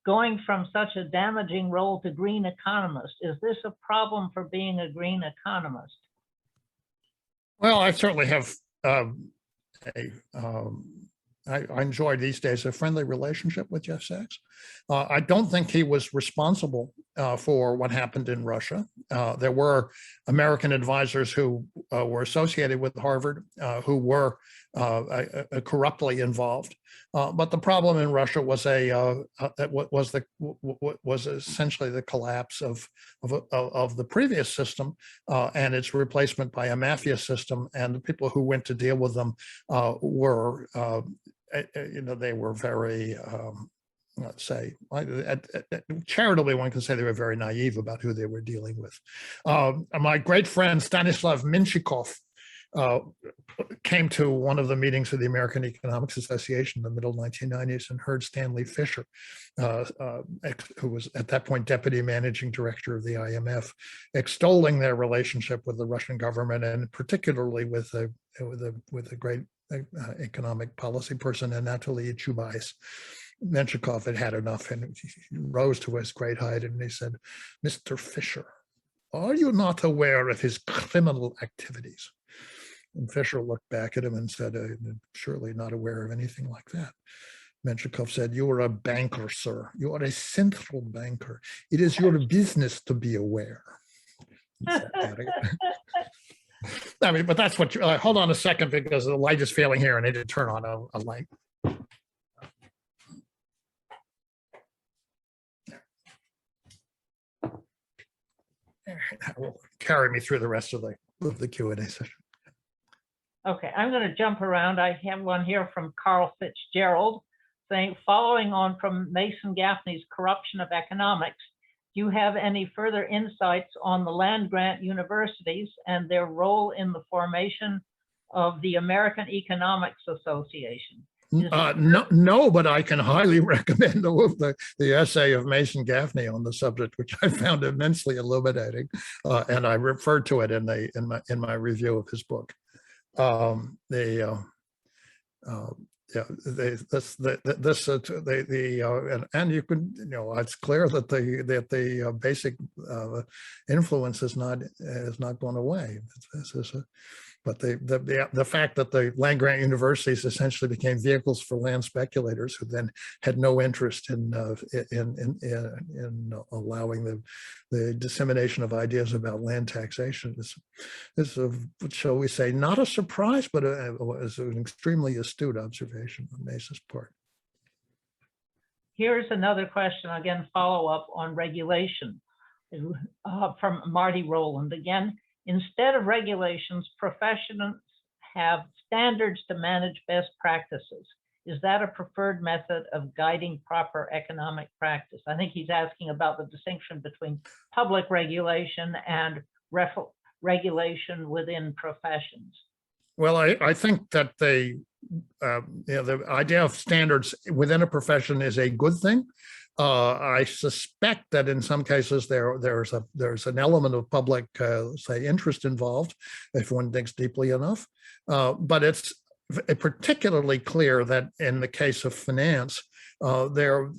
going from such a damaging role to green economist. Is this a problem for being a green economist? Well, I certainly have I enjoy these days a friendly relationship with Jeff Sachs. I don't think he was responsible for what happened in Russia. There were American advisors who were associated with Harvard who were corruptly involved. But the problem in Russia was was essentially the collapse of the previous system and its replacement by a mafia system. And the people who went to deal with them were they were very, let's say, charitably, one can say they were very naive about who they were dealing with. My great friend Stanislav Minchikov came to one of the meetings of the American Economics Association in the middle 1990s and heard Stanley Fischer, who was at that point deputy managing director of the IMF, extolling their relationship with the Russian government and particularly with a great economic policy person, Anatoly Chubais. Menshikov had had enough and he rose to his great height and he said, "Mr. Fischer, are you not aware of his criminal activities?" And Fischer looked back at him and said, "Surely not aware of anything like that." Menshikov said, "You are a banker, sir. You are a central banker. It is your business to be aware." I mean, but that's what you, hold on a second because the light is failing here and I did turn on a light. That will carry me through the rest of the Q&A session. Okay, I'm going to jump around. I have one here from Carl Fitzgerald saying, following on from Mason Gaffney's corruption of economics, do you have any further insights on the land-grant universities and their role in the formation of the American Economics Association? No, but I can highly recommend the essay of Mason Gaffney on the subject, which I found immensely illuminating, and I referred to it in my review of his book. And you can, it's clear that the basic influence has not gone away. But the fact that the land-grant universities essentially became vehicles for land speculators who then had no interest in allowing the dissemination of ideas about land taxation is shall we say, not a surprise, but is an extremely astute observation on Mason's part. Here's another question, again, follow up on regulation. From Marty Rowland again. Instead of regulations, professionals have standards to manage best practices. Is that a preferred method of guiding proper economic practice? I think he's asking about the distinction between public regulation and regulation within professions. Well, I think that the idea of standards within a profession is a good thing. I suspect that in some cases there's an element of public, say, interest involved if one thinks deeply enough. But it's particularly clear that in the case of finance, this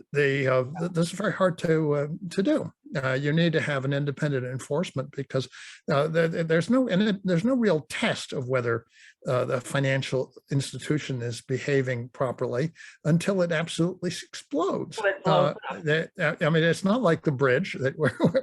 is very hard to do. You need to have an independent enforcement because there's no real test of whether the financial institution is behaving properly until it absolutely explodes. I mean, it's not like the bridge that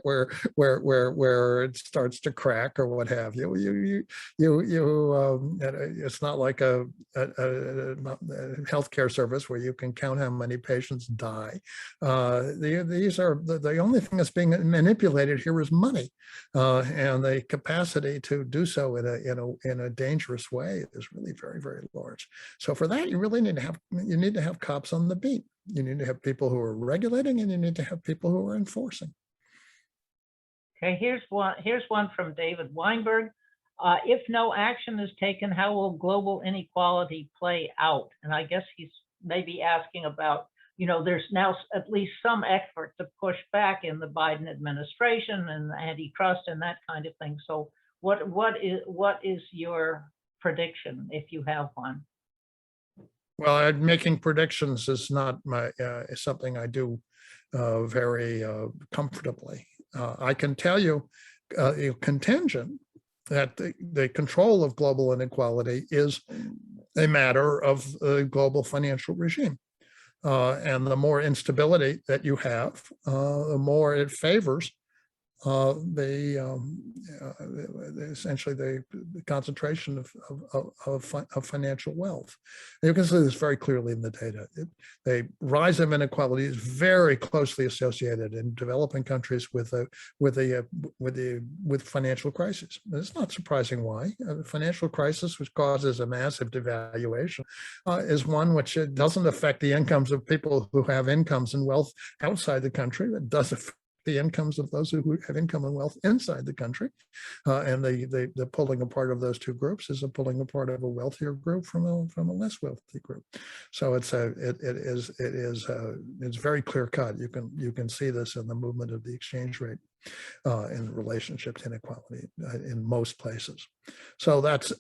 where it starts to crack or what have you. It's not like a healthcare service where you can count how many patients die. These are the only thing that's being manipulated here is money, and the capacity to do so in a dangerous way is really very, very large. So for that, you really need to have cops on the beat. You need to have people who are regulating, and you need to have people who are enforcing. Okay, here's one from David Weinberg. If no action is taken, how will global inequality play out? And I guess he's maybe asking about, there's now at least some effort to push back in the Biden administration and the antitrust and that kind of thing. So what is your prediction, if you have one? Well, making predictions is not is something I do very comfortably. I can tell you contingent that the control of global inequality is a matter of the global financial regime. And the more instability that you have, the more it favors essentially the concentration of financial wealth. And you can see this very clearly in the data. The rise of inequality is very closely associated in developing countries with financial crisis. And it's not surprising why. The financial crisis, which causes a massive devaluation, is one which doesn't affect the incomes of people who have incomes and wealth outside the country. It does affect the incomes of those who have income and wealth inside the country, and the pulling apart of those two groups is a pulling apart of a wealthier group from a less wealthy group. So it's very clear cut. You can see this in the movement of the exchange rate in relationship to inequality in most places. So that's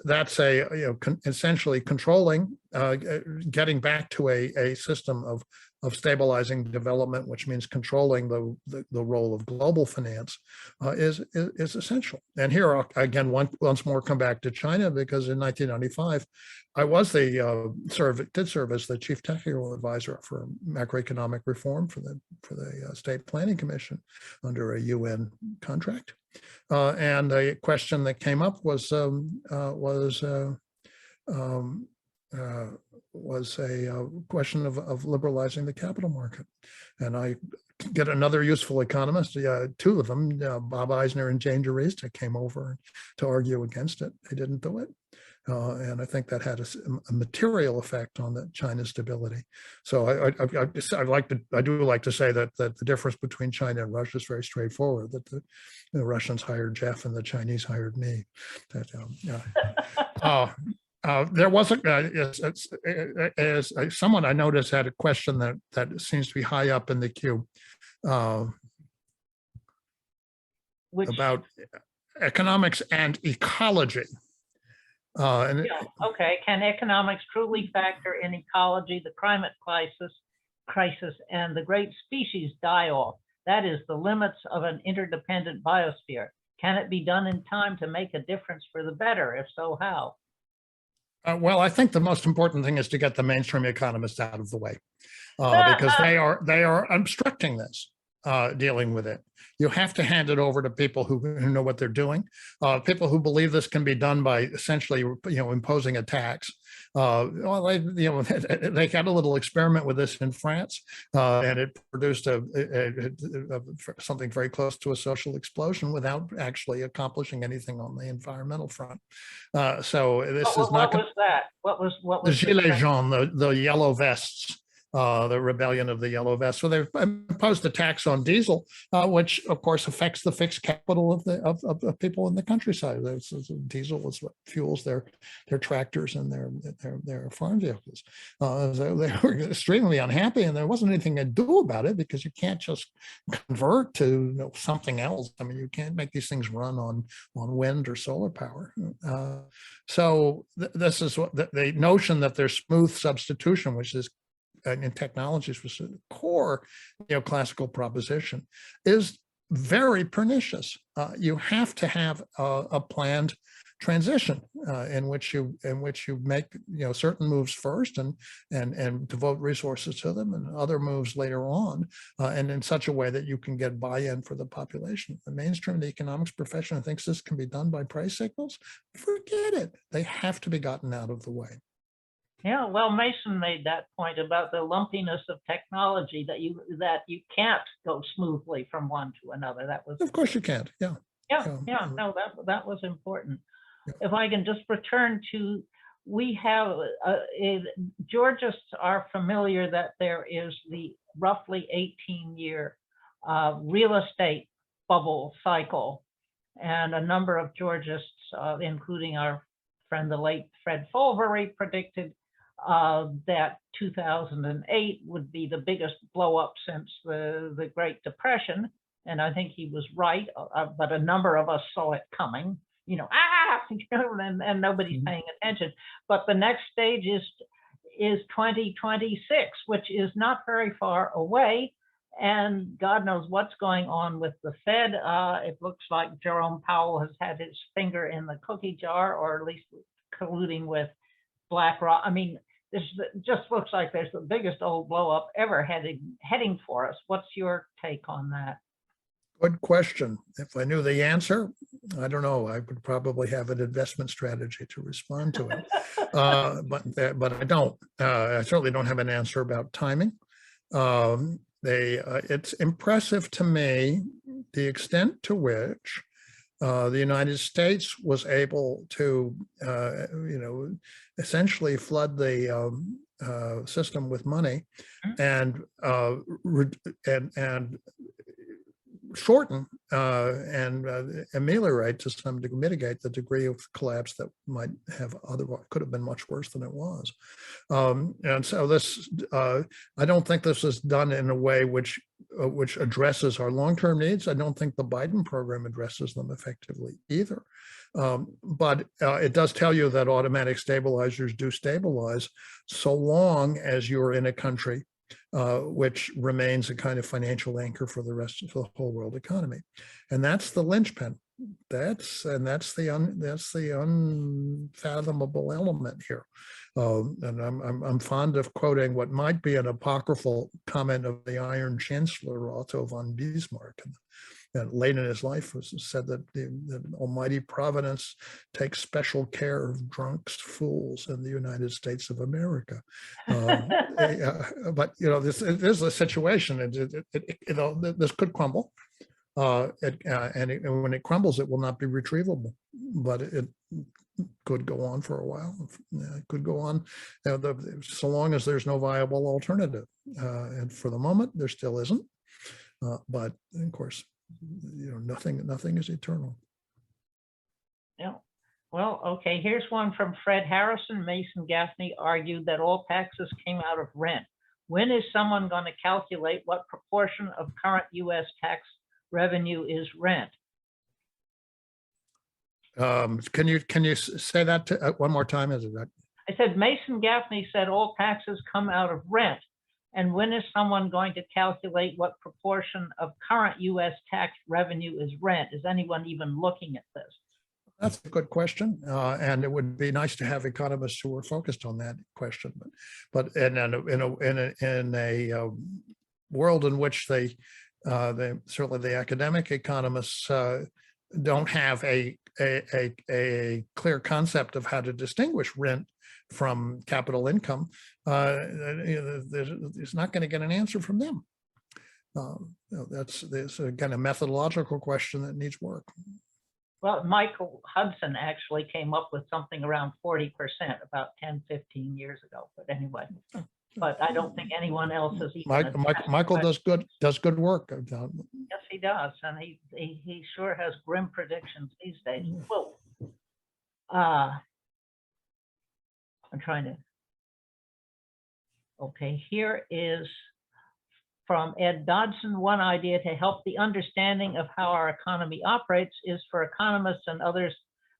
essentially controlling, getting back to a system of stabilizing development, which means controlling the role of global finance, is essential. And here again, once more, come back to China, because in 1995, I was did serve as the chief technical advisor for macroeconomic reform for the State Planning Commission under a UN contract. And the question that came up was a question of liberalizing the capital market. And I get another useful economist, two of them, Bob Eisner and Jane DeRista, came over to argue against it. They didn't do it. And I think that had a material effect on China's stability. So I do like to say that the difference between China and Russia is very straightforward. That the Russians hired Jeff and the Chinese hired me. There wasn't, as someone I noticed had a question that seems to be high up in the queue about economics and ecology. Okay, can economics truly factor in ecology, the climate crisis, and the great species die-off? That is the limits of an interdependent biosphere. Can it be done in time to make a difference for the better? If so, how? Well, I think the most important thing is to get the mainstream economists out of the way, because they are obstructing this, dealing with it. You have to hand it over to people who know what they're doing, people who believe this can be done by essentially, imposing a tax Well, they had a little experiment with this in France, and it produced something very close to a social explosion without actually accomplishing anything on the environmental front. So this is not. What was that? What was The the Gilets jaunes, the yellow vests, the rebellion of the yellow vests. So they've imposed a tax on diesel, which of course affects the fixed capital of people in the countryside. Diesel is what fuels their tractors and their farm vehicles. So they were extremely unhappy, and there wasn't anything to do about it because you can't just convert to something else. I mean, you can't make these things run on wind or solar power. So this is what the notion that there's smooth substitution, which is in technologies was a core neoclassical proposition, is very pernicious. You have to have a planned transition in which you make certain moves first and devote resources to them, and other moves later on, and in such a way that you can get buy-in for the population. The mainstream of the economics profession thinks this can be done by price signals. Forget it. They have to be gotten out of the way. Yeah, well, Mason made that point about the lumpiness of technology, that you can't go smoothly from one to another. That was, of course you can't. Yeah. No, that was important. Yeah. If I can just return to, we have Georgists are familiar that there is the roughly 18-year real estate bubble cycle, and a number of Georgists, including our friend the late Fred Fulvery, predicted that 2008 would be the biggest blow up since the Great Depression. And I think he was right, but a number of us saw it coming, and nobody's paying attention. But the next stage is 2026, which is not very far away. And God knows what's going on with the Fed. It looks like Jerome Powell has had his finger in the cookie jar, or at least colluding with BlackRock. I mean, this just looks like there's the biggest old blow up ever heading for us. What's your take on that? Good question. If I knew the answer, I don't know. I would probably have an investment strategy to respond to it, but I don't. I certainly don't have an answer about timing. It's impressive to me the extent to which the United States was able to, essentially flood the system with money and shorten and ameliorate to some degree, mitigate the degree of collapse that might have could have been much worse than it was. And so this, I don't think this is done in a way which addresses our long-term needs. I don't think the Biden program addresses them effectively either. But it does tell you that automatic stabilizers do stabilize so long as you're in a country which remains a kind of financial anchor for the whole world economy, and that's the linchpin. That's the unfathomable element here. And I'm fond of quoting what might be an apocryphal comment of the Iron Chancellor Otto von Bismarck. And late in his life was said that the Almighty Providence takes special care of drunks, fools in the United States of America. But this is a situation. This could crumble, and when it crumbles, it will not be retrievable. But it could go on for a while. It could go on so long as there's no viable alternative. And for the moment, there still isn't. But of course, nothing is eternal. Yeah. Well, okay, here's one from Fred Harrison. Mason Gaffney argued that all taxes came out of rent. When is someone going to calculate what proportion of current U.S. tax revenue is rent? Can you say that one more time? Is it right? I said Mason Gaffney said all taxes come out of rent. And when is someone going to calculate what proportion of current U.S. tax revenue is rent? Is anyone even looking at this? That's a good question, and it would be nice to have economists who were focused on that question. But in a world in which certainly the academic economists don't have a clear concept of how to distinguish rent from capital income, there's not going to get an answer from them. There's again a methodological question that needs work. Well, Michael Hudson actually came up with something around 40% about 10, 15 years ago. But anyway, but I don't think anyone else has even. Michael does good work. Yes, he does, and he sure has grim predictions these days. Well, I'm trying to. Okay, here is from Ed Dodson. One idea to help the understanding of how our economy operates is for economists and others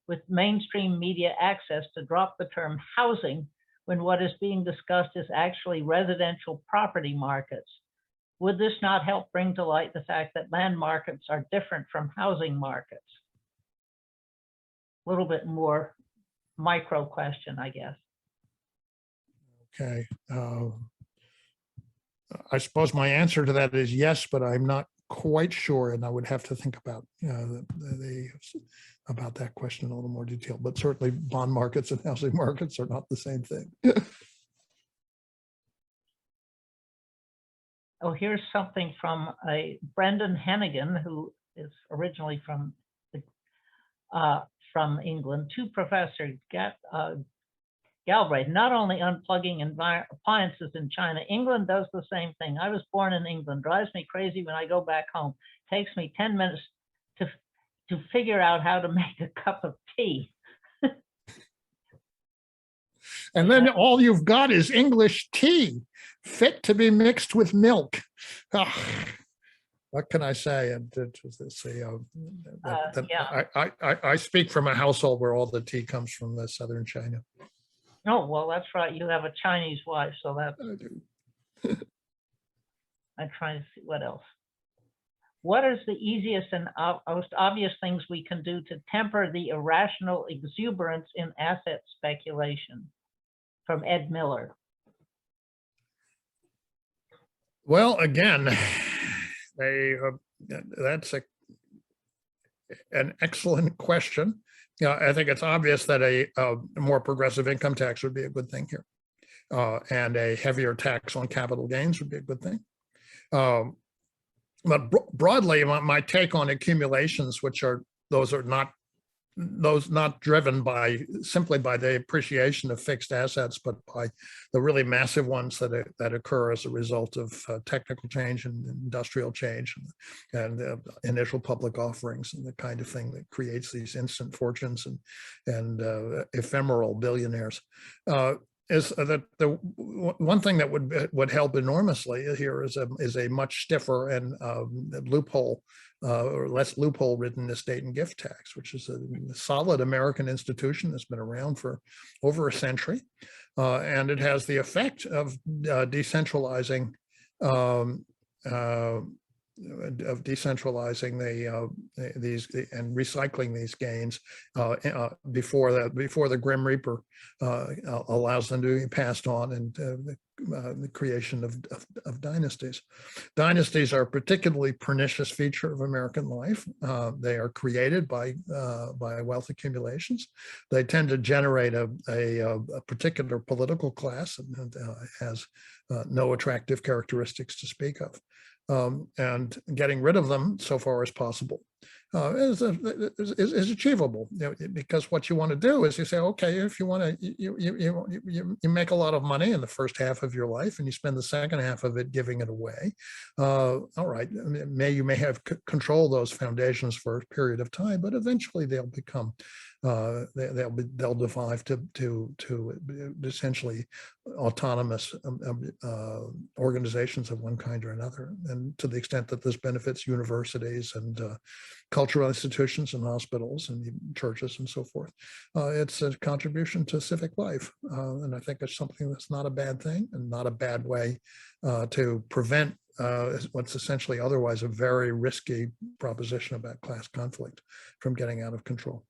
with mainstream media access to drop the term housing when what is being discussed is actually residential property markets. Would this not help bring to light the fact that land markets are different from housing markets? A little bit more micro question, I guess. Okay. I suppose my answer to that is yes, but I'm not quite sure, and I would have to think about about that question in a little more detail. But certainly, bond markets and housing markets are not the same thing. Oh, here's something from Brendan Hennigan, who is originally from England. To Professor Galbraith, not only unplugging appliances in China, England does the same thing. I was born in England, drives me crazy when I go back home. Takes me 10 minutes to figure out how to make a cup of tea. And then all you've got is English tea, fit to be mixed with milk. What can I say? And I speak from a household where all the tea comes from southern China. Oh, well, that's right. You have a Chinese wife, so that's. I do. I'm trying to see what else. What is the easiest and most obvious things we can do to temper the irrational exuberance in asset speculation? From Ed Miller. Well, again, that's an excellent question. I think it's obvious that a more progressive income tax would be a good thing here, and a heavier tax on capital gains would be a good thing. But broadly, my take on accumulations, those not driven simply by the appreciation of fixed assets, but by the really massive ones that occur as a result of technical change and industrial change and initial public offerings and the kind of thing that creates these instant fortunes and ephemeral billionaires. Is that the one thing that would help enormously here is a much stiffer and loophole or less loophole ridden estate and gift tax, which is a solid American institution that's been around for over a century, and it has the effect of decentralizing these and recycling these gains before the Grim Reaper allows them to be passed on, and the creation of dynasties. Dynasties are a particularly pernicious feature of American life. They are created by wealth accumulations. They tend to generate a particular political class and has no attractive characteristics to speak of. And getting rid of them so far as possible is achievable, because what you want to do is you say, okay, if you want to, you make a lot of money in the first half of your life and you spend the second half of it giving it away. All right, you may have control those foundations for a period of time, but eventually they'll become they'll devolve to essentially autonomous organizations of one kind or another. And to the extent that this benefits universities and cultural institutions and hospitals and churches and so forth, it's a contribution to civic life. And I think it's something that's not a bad thing and not a bad way to prevent what's essentially otherwise a very risky proposition about class conflict from getting out of control.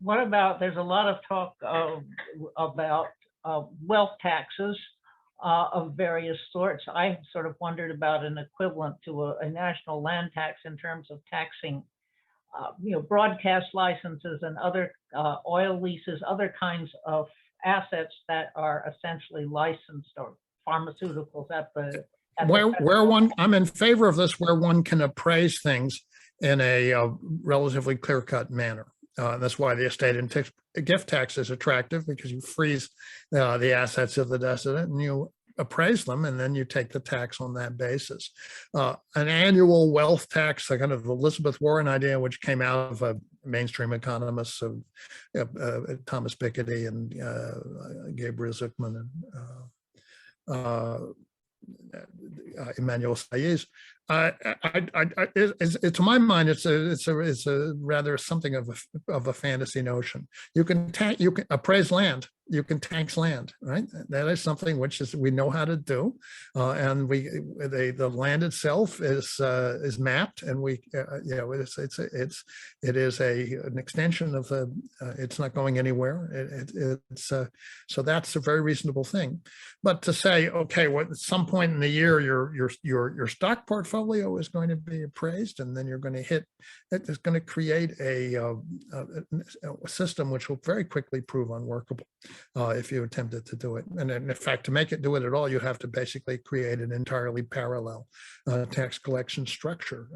What about, there's a lot of talk about wealth taxes of various sorts. I sort of wondered about an equivalent to a national land tax in terms of taxing, broadcast licenses and other oil leases, other kinds of assets that are essentially licensed or pharmaceuticals at the I'm in favor of this, where one can appraise things in a relatively clear-cut manner. That's why the estate and gift tax is attractive, because you freeze the assets of the decedent and you appraise them, and then you take the tax on that basis. An annual wealth tax, the kind of Elizabeth Warren idea, which came out of mainstream economists of Thomas Piketty and Gabriel Zuckman and Emmanuel Sayez. To my mind, it's a rather something of a fantasy notion. You can appraise land, you can tax land, right? That is something which we know how to do, and the land itself is mapped, and it is an extension of the. It's not going anywhere. So that's a very reasonable thing. But to say, okay, at some point in the year, your stock portfolio is going to be appraised, and then you're going to it's going to create a system which will very quickly prove unworkable if you attempted to do it. And in fact, to make it do it at all, you have to basically create an entirely parallel tax collection structure.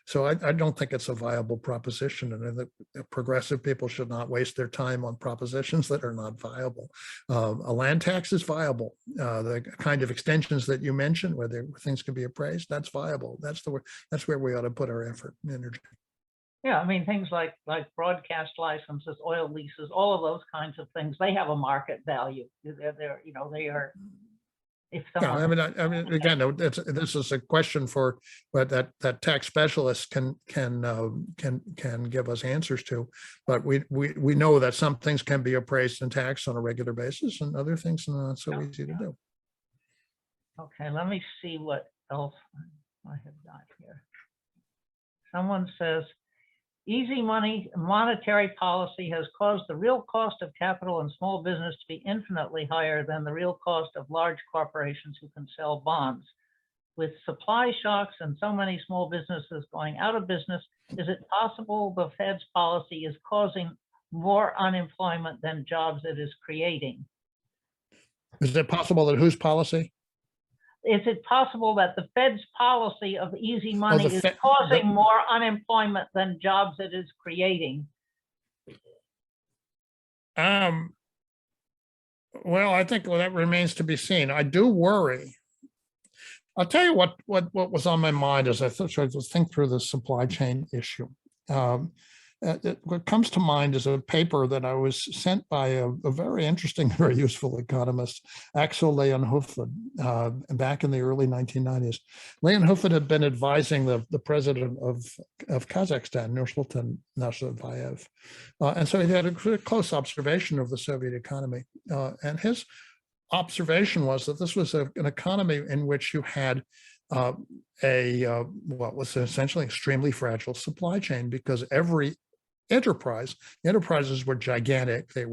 So I don't think it's a viable proposition, and the progressive people should not waste their time on propositions that are not viable. A land tax is viable. The kind of extensions that you mentioned, where things can be appraised, that's viable. That's where we ought to put our effort and energy. Yeah, I mean, things like broadcast licenses, oil leases, all of those kinds of things, they have a market value. They are. If someone, yeah, I mean, again, this is a question for, but that tax specialists can give us answers to. But we know that some things can be appraised and taxed on a regular basis, and other things are not so easy to do. Okay, let me see what else I have got here. Someone says, easy money monetary policy has caused the real cost of capital in small business to be infinitely higher than the real cost of large corporations who can sell bonds. With supply shocks and so many small businesses going out of business, is it possible the Fed's policy is causing more unemployment than jobs it is creating? Is it possible that whose policy? Is it possible that the Fed's policy of easy money is causing more unemployment than jobs it is creating? Well, I think that remains to be seen. I do worry. I'll tell you what was on my mind as I tried to think through the supply chain issue. What comes to mind is a paper that I was sent by a very interesting, very useful economist, Axel Leonhofen, back in the early 1990s. Leonhofen had been advising the president of Kazakhstan, Nursultan Nazarbayev. And so he had a close observation of the Soviet economy. And his observation was that this was an economy in which you had what was essentially extremely fragile supply chain, because every enterprises were gigantic. They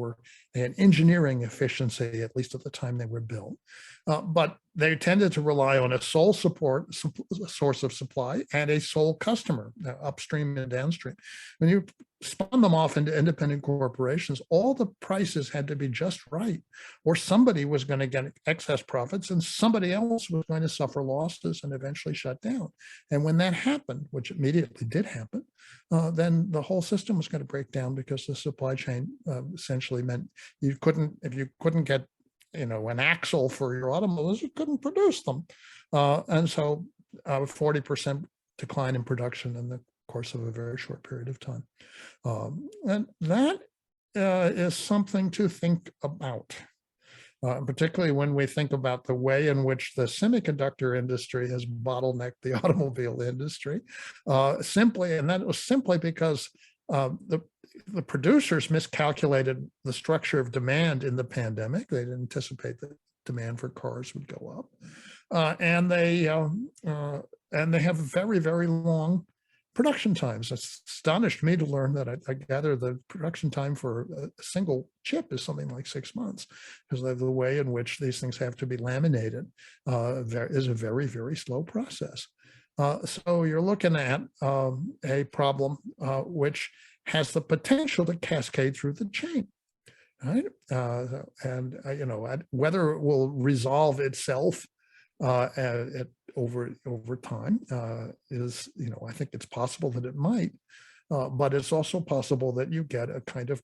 had engineering efficiency, at least at the time they were built, but they tended to rely on a sole source of supply and a sole customer, upstream and downstream. When you spun them off into independent corporations, all the prices had to be just right, or somebody was going to get excess profits and somebody else was going to suffer losses and eventually shut down. And when that happened, which immediately did happen, then the whole system was going to break down, because the supply chain essentially meant if you couldn't get an axle for your automobiles, you couldn't produce them. And so 40% decline in production in the course of a very short period of time. And that is something to think about, particularly when we think about the way in which the semiconductor industry has bottlenecked the automobile industry, and that was simply because the producers miscalculated the structure of demand in the pandemic. They didn't anticipate that demand for cars would go up, and they have very, very long production times. It's astonished me to learn that I gather the production time for a single chip is something like 6 months, because of the way in which these things have to be laminated is a very, very slow process. So you're looking at a problem which has the potential to cascade through the chain. right? Whether it will resolve itself over time is, I think it's possible that it might, but it's also possible that you get a kind of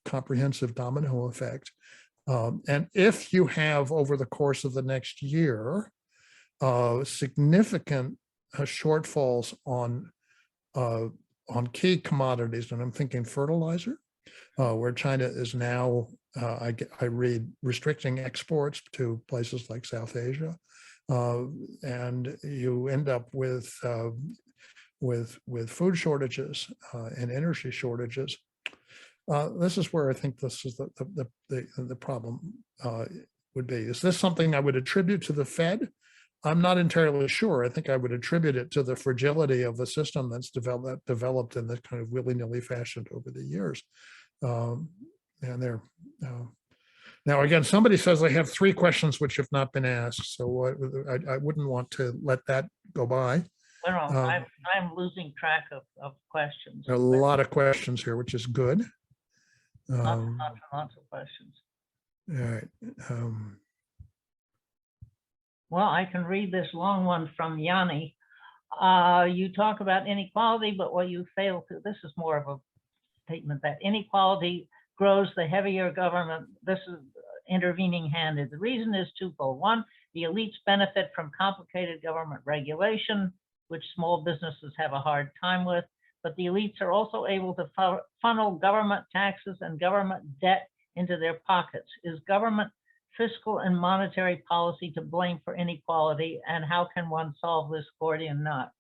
comprehensive domino effect. And if you have, over the course of the next year, significant shortfalls on key commodities, and I'm thinking fertilizer, where China is now, I read, restricting exports to places like South Asia, and you end up with food shortages and energy shortages. This is where I think this is the problem would be. Is this something I would attribute to the Fed? I'm not entirely sure. I think I would attribute it to the fragility of a system that's developed in this kind of willy-nilly fashion over the years. And there. Now, again, somebody says I have 3 questions which have not been asked, so I wouldn't want to let that go by. No, I'm losing track of questions. There are a lot of questions here, which is good. Lots of questions. All right. Well, I can read this long one from Yanni. You talk about inequality, but what you fail to, this is more of a statement that inequality grows the heavier government. This is intervening hand. The reason is twofold. One, the elites benefit from complicated government regulation, which small businesses have a hard time with, but the elites are also able to funnel government taxes and government debt into their pockets. Is government fiscal and monetary policy to blame for inequality, and how can one solve this Gordian knot?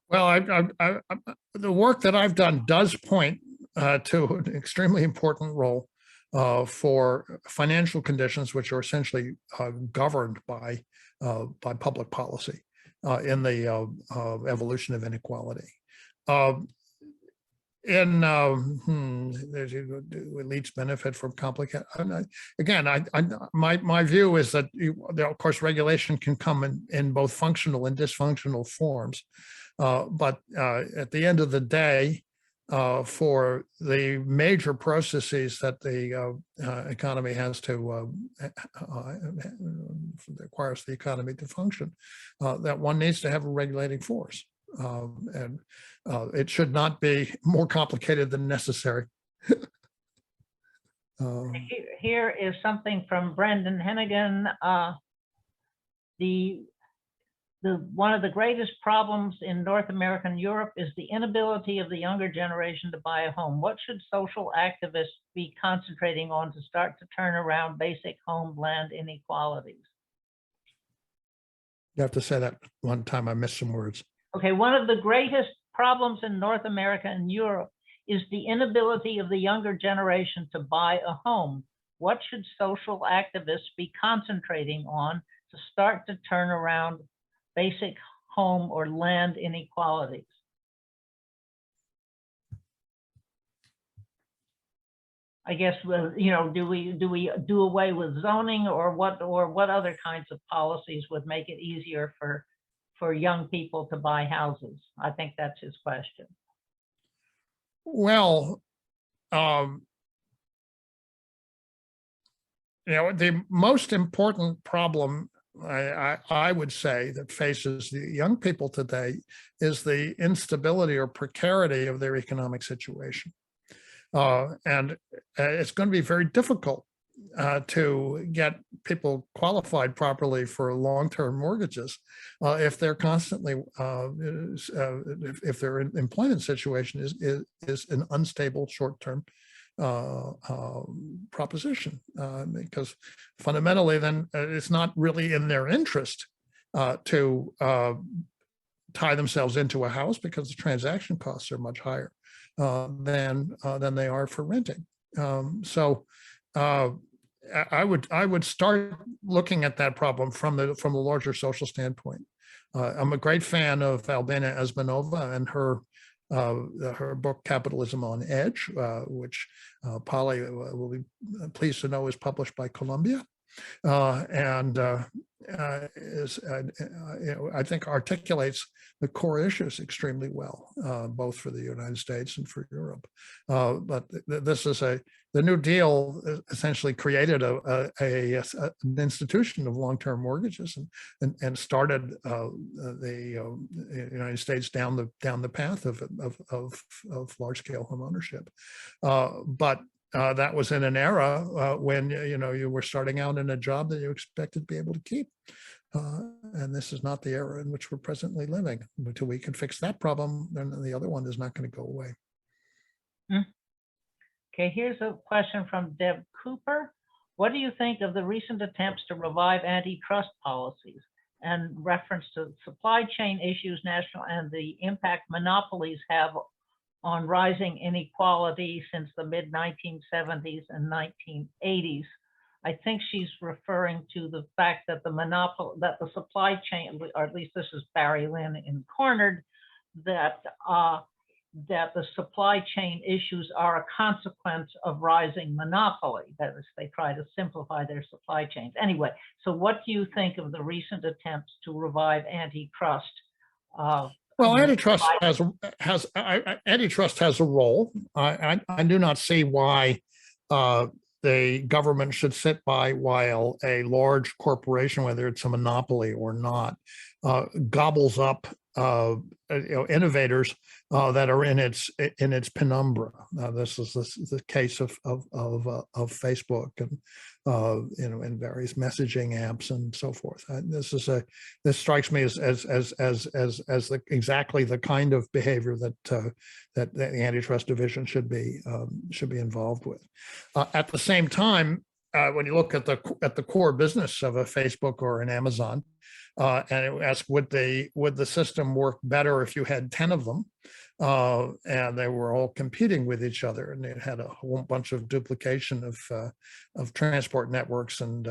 Well, the work that I've done does point to an extremely important role for financial conditions, which are essentially governed by public policy in the evolution of inequality. Elites benefit from complicated. Again, my view is that of course regulation can come in both functional and dysfunctional forms, but at the end of the day, for the major processes that the economy has to requires the economy to function, that one needs to have a regulating force. And it should not be more complicated than necessary. Here is something from Brendan Hennigan. One of the greatest problems in North America and Europe is the inability of the younger generation to buy a home. What should social activists be concentrating on to start to turn around basic homeland inequalities? You have to say that one time. I missed some words. Okay, one of the greatest problems in North America and Europe is the inability of the younger generation to buy a home. What should social activists be concentrating on to start to turn around basic home or land inequalities? I guess, do we do away with zoning, or what other kinds of policies would make it easier for young people to buy houses? I think that's his question. Well, the most important problem I would say that faces the young people today is the instability or precarity of their economic situation. And it's going to be very difficult to get people qualified properly for long-term mortgages if they're constantly, if their employment situation is an unstable short-term proposition, because fundamentally then it's not really in their interest to tie themselves into a house, because the transaction costs are much higher than they are for renting. So I would start looking at that problem from the larger social standpoint. I'm a great fan of Albina Esmanova and her book Capitalism on Edge, which Polly will be pleased to know is published by Columbia. I think articulates the core issues extremely well, both for the United States and for Europe. But this is the New Deal essentially created an institution of long-term mortgages and started the United States down the path of large-scale home ownership. But that was in an era when you were starting out in a job that you expected to be able to keep. And this is not the era in which we're presently living. Until we can fix that problem, then the other one is not going to go away. Okay, here's a question from Deb Cooper. What do you think of the recent attempts to revive antitrust policies and reference to supply chain issues, national, and the impact monopolies have on rising inequality since the mid-1970s and 1980s? I think she's referring to the fact that the supply chain, or at least this is Barry Lynn in Cornered, that the supply chain issues are a consequence of rising monopoly. That is, they try to simplify their supply chains. Anyway, so what do you think of the recent attempts to revive antitrust? Well, antitrust has a role. I do not see why the government should sit by while a large corporation, whether it's a monopoly or not, gobbles up innovators that are in its penumbra. This is the case of Facebook and in various messaging apps and so forth. This strikes me as exactly the kind of behavior that the antitrust division should be involved with. At the same time, when you look at the core business of a Facebook or an Amazon, and ask would the system work better if you had 10 of them, and they were all competing with each other, and it had a whole bunch of duplication of transport networks and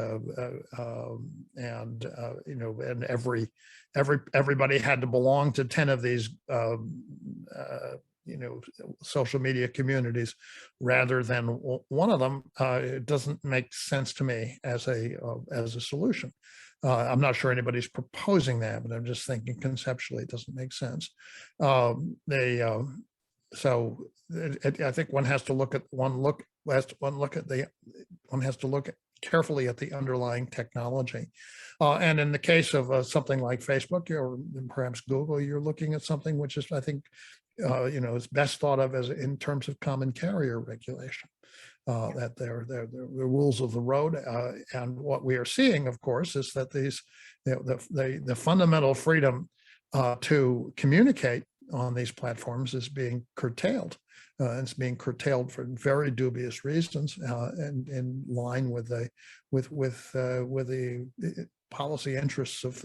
everybody had to belong to 10 of these social media communities rather than one of them. It doesn't make sense to me as a solution. I'm not sure anybody's proposing that, but I'm just thinking conceptually it doesn't make sense. I think one has to look carefully at the underlying technology. And in the case of something like Facebook or perhaps Google, you're looking at something which is, I think, is best thought of as in terms of common carrier regulation. That they're the rules of the road, and what we are seeing, of course, is that the fundamental freedom to communicate on these platforms is being curtailed. It's being curtailed for very dubious reasons, and in line with the policy interests of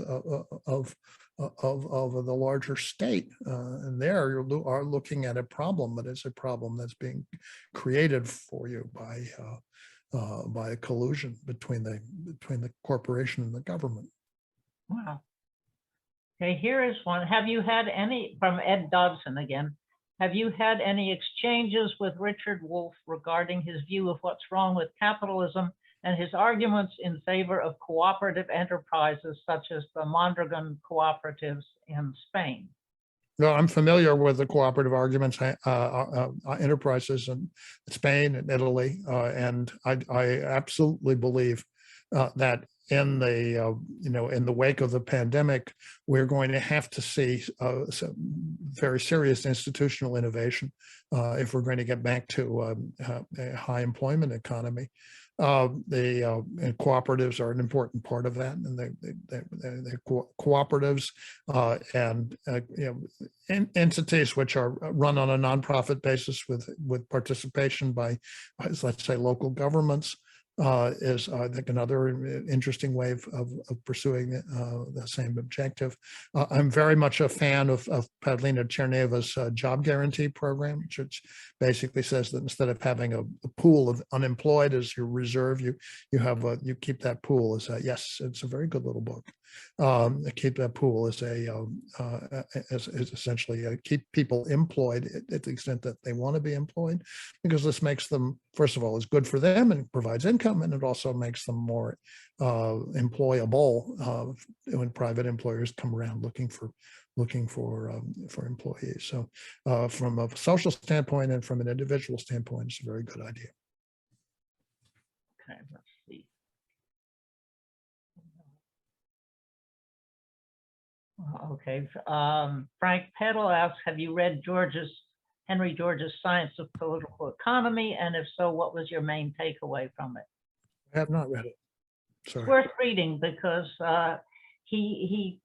the larger state. And there you are looking at a problem, but it's a problem that's being created for you by a collusion between the corporation and the government. Wow. Okay, here is one. Have you had any, from Ed Dodson again, have you had any exchanges with Richard Wolff regarding his view of what's wrong with capitalism and his arguments in favor of cooperative enterprises such as the Mondragon cooperatives in Spain? No, I'm familiar with the cooperative arguments, enterprises in Spain and Italy, and I absolutely believe that in the wake of the pandemic, we're going to have to see some very serious institutional innovation if we're going to get back to a high employment economy. The cooperatives are an important part of that, and the cooperatives and entities which are run on a nonprofit basis with participation by, let's say, local governments is, I think, another interesting way of pursuing the same objective. I'm very much a fan of Pavlina Cherneva's job guarantee program, which basically says that instead of having a pool of unemployed as your reserve, you keep that pool as yes, it's a very good little book. Keep that pool is is essentially keep people employed at the extent that they want to be employed, because this makes them, first of all, is good for them and provides income, and it also makes them more employable when private employers come around looking for employees. So from a social standpoint and from an individual standpoint, it's a very good idea. Okay, let's see. Okay, Frank Peddle asks, have you read Henry George's Science of Political Economy? And if so, what was your main takeaway from it? I have not read it. Sorry. It's worth reading because he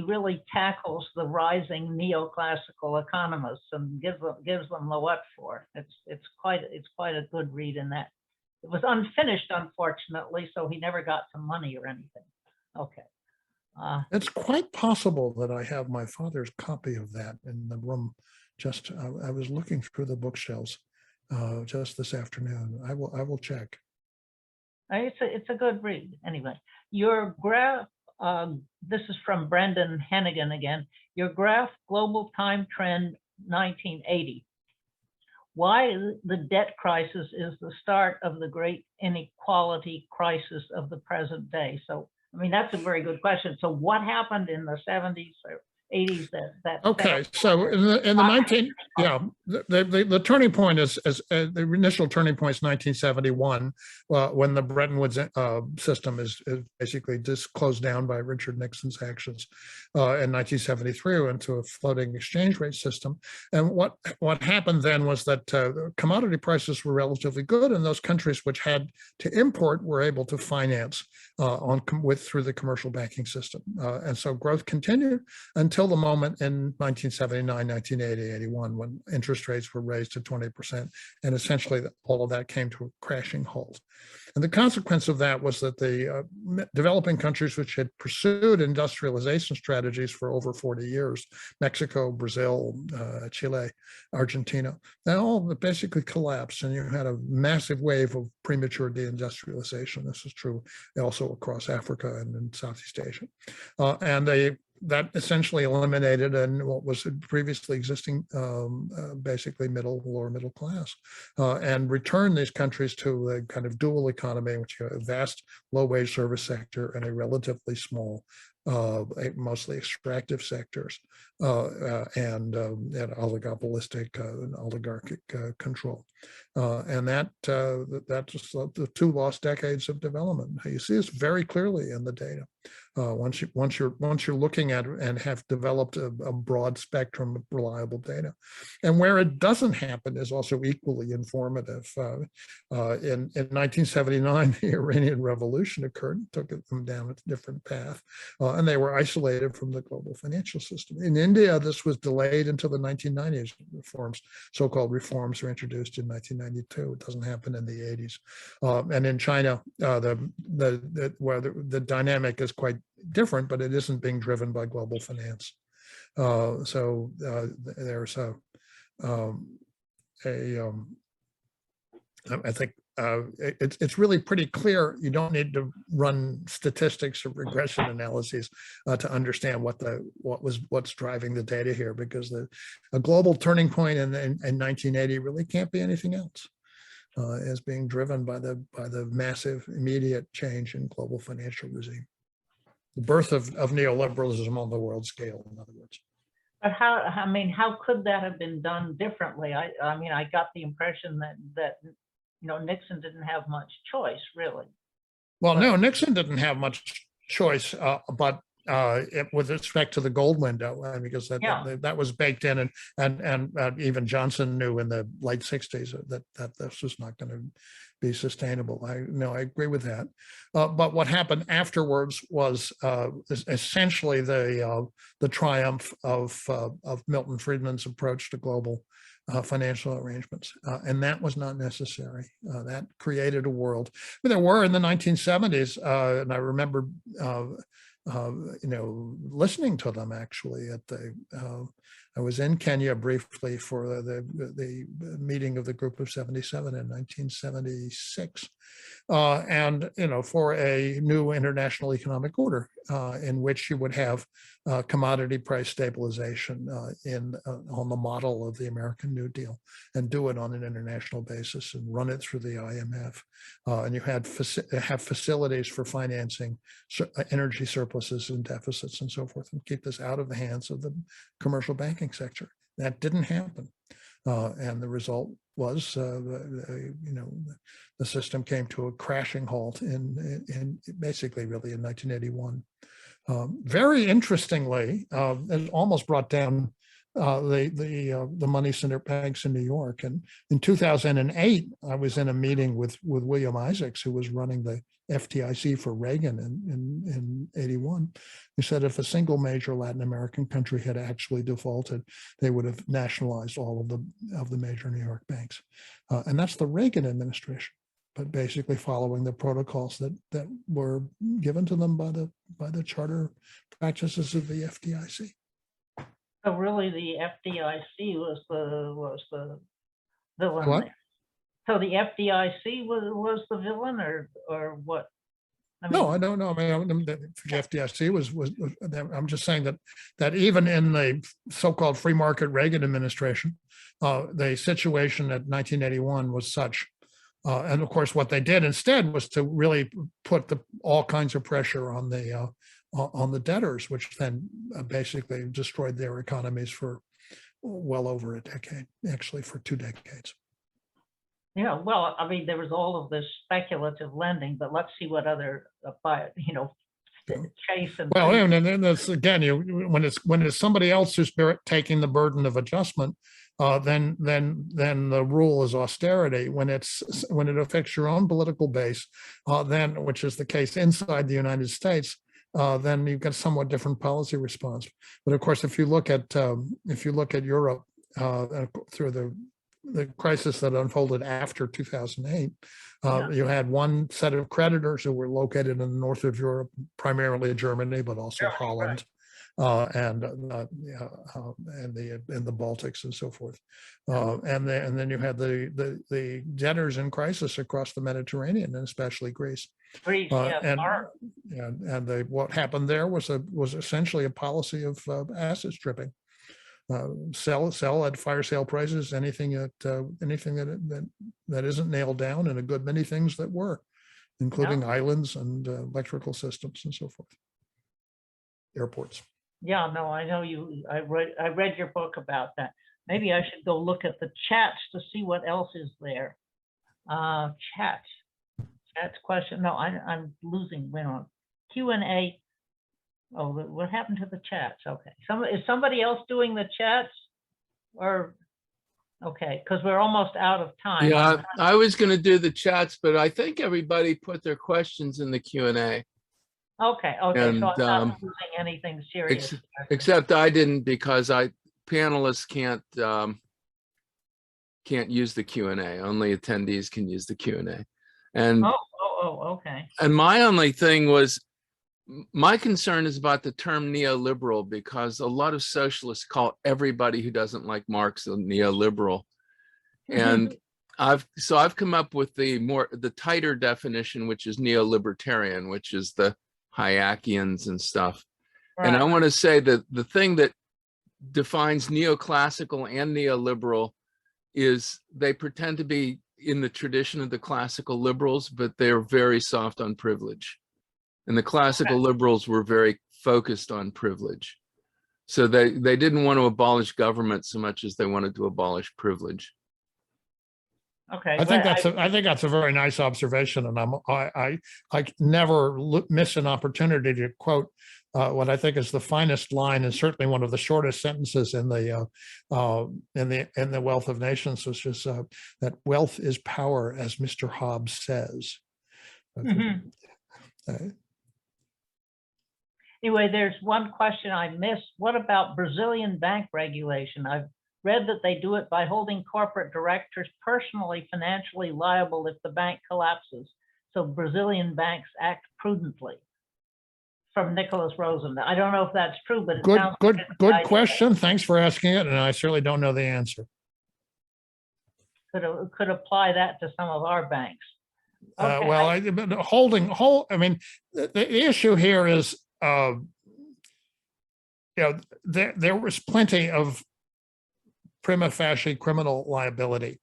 really tackles the rising neoclassical economists and gives them the what for. It's quite a good read in that. It was unfinished, unfortunately, so he never got some money or anything. Okay. It's quite possible that I have my father's copy of that in the room. I was looking through the bookshelves just this afternoon. I will check. It's a good read. Anyway, your graph, this is from Brendan Hennigan again. Your graph, global time trend 1980. Why the debt crisis is the start of the great inequality crisis of the present day. So, I mean, that's a very good question. So what happened in the 70s or 80s that okay, so in the the turning point is the initial turning point is 1971, when the Bretton Woods system is basically just closed down by Richard Nixon's actions. In 1973, we went to a floating exchange rate system, and what happened then was that commodity prices were relatively good, and those countries which had to import were able to finance through the commercial banking system, and so growth continued until the moment in 1979, 1980, 81, when interest rates were raised to 20%, and essentially all of that came to a crashing halt. And the consequence of that was that the developing countries which had pursued industrialization strategies for over 40 years, Mexico, Brazil, Chile, Argentina, they all basically collapsed, and you had a massive wave of premature deindustrialization. This is true also across Africa and in Southeast Asia. And that essentially eliminated what was previously existing, basically lower middle class, and returned these countries to a kind of dual economy, which you have a vast low-wage service sector and a relatively small, mostly extractive sectors, and oligopolistic and oligarchic control. And that's the 2 lost decades of development. You see this very clearly in the data. Once you're looking at it and have developed a broad spectrum of reliable data, and where it doesn't happen is also equally informative. In 1979, the Iranian Revolution occurred, took them down a different path, and they were isolated from the global financial system. In India, this was delayed until the 1990s. So-called reforms were introduced in 1992. It doesn't happen in the 80s. And in China, where the dynamic is quite different, but it isn't being driven by global finance. There's I think it's really pretty clear. You don't need to run statistics or regression analyses to understand what's driving the data here, because a global turning point in 1980 really can't be anything else. Is being driven by the massive immediate change in global financial regime, the birth of neoliberalism on the world scale, in other words. But how could that have been done differently? I mean, I got the impression that Nixon didn't have much choice, really. Well, no, Nixon didn't have much choice, but with respect to the gold window, because that was baked in, and even Johnson knew in the late 60s that this was not going to be sustainable. I agree with that. But what happened afterwards was essentially the triumph of Milton Friedman's approach to global financial arrangements, and that was not necessary. That created a world. But there were in the 1970s, and I remember listening to them actually at the I was in Kenya briefly for the meeting of the Group of 77 in 1976. And, for a new international economic order in which you would have commodity price stabilization on the model of the American New Deal, and do it on an international basis and run it through the IMF. And you had have facilities for financing energy surpluses and deficits and so forth, and keep this out of the hands of the commercial banking sector. That didn't happen. And the result was, the system came to a crashing halt in basically really in 1981. Very interestingly, it almost brought down the money center banks in New York. And in 2008, I was in a meeting with William Isaacs, who was running the FDIC for Reagan in 81. He said if a single major Latin American country had actually defaulted, they would have nationalized all of the major New York banks. And that's the Reagan administration, but basically following the protocols that were given to them by the charter practices of the FDIC. So really, the FDIC was the villain What? there. So the FDIC was the villain, or what? No, I don't know. I mean, the FDIC was. I'm just saying that even in the so-called free market Reagan administration, the situation at 1981 was such. And of course, what they did instead was to really put all kinds of pressure on the debtors, which then basically destroyed their economies for well over a decade, actually for 2 decades. Yeah, well, I mean, there was all of this speculative lending, but let's see what other, Chase and. Well, and then that's again, when it's somebody else who's taking the burden of adjustment, then the rule is austerity. When it affects your own political base, then, which is the case inside the United States, then you've got a somewhat different policy response. But of course, if you look at Europe through the crisis that unfolded after 2008, you had one set of creditors who were located in the north of Europe, primarily Germany, but also Holland, and the Baltics and so forth. And then you had the debtors in crisis across the Mediterranean, and especially Greece. Greece, yeah, and what happened there was essentially a policy of asset stripping. Sell at fire sale prices anything that isn't nailed down, and a good many things that were, including islands and electrical systems and so forth, airports. Yeah, no, I know you. I read your book about that. Maybe I should go look at the chats to see what else is there. Chats question. No, I'm losing. Went on Q&A. Oh, what happened to the chats? Okay. Is somebody else doing the chats? Or, okay, because we're almost out of time. Yeah, I was going to do the chats, but I think everybody put their questions in the Q&A. Okay, And, so I'm not losing anything serious. Except I didn't, because panelists can't use the Q&A. Only attendees can use the Q&A. And okay. And my only thing was, my concern is about the term neoliberal, because a lot of socialists call everybody who doesn't like Marx a neoliberal. And I've come up with the tighter definition, which is neolibertarian, which is the Hayekians and stuff. Right. And I want to say that the thing that defines neoclassical and neoliberal is they pretend to be in the tradition of the classical liberals, but they're very soft on privilege. And the classical liberals were very focused on privilege. So they didn't want to abolish government so much as they wanted to abolish privilege. Okay. I think that's a very nice observation, and I never miss an opportunity to quote what I think is the finest line, and certainly one of the shortest sentences in the Wealth of Nations, which is that wealth is power, as Mr. Hobbes says. Anyway, there's one question I missed. What about Brazilian bank regulation? I've read that they do it by holding corporate directors personally financially liable if the bank collapses. So Brazilian banks act prudently. from Nicholas Rosen. I don't know if that's true, but it Good, sounds good, like it's good idea. question. Thanks for asking it. And I certainly don't know the answer. Could apply that to some of our banks. Okay, Well, I mean, the issue here is, there was plenty of prima facie criminal liability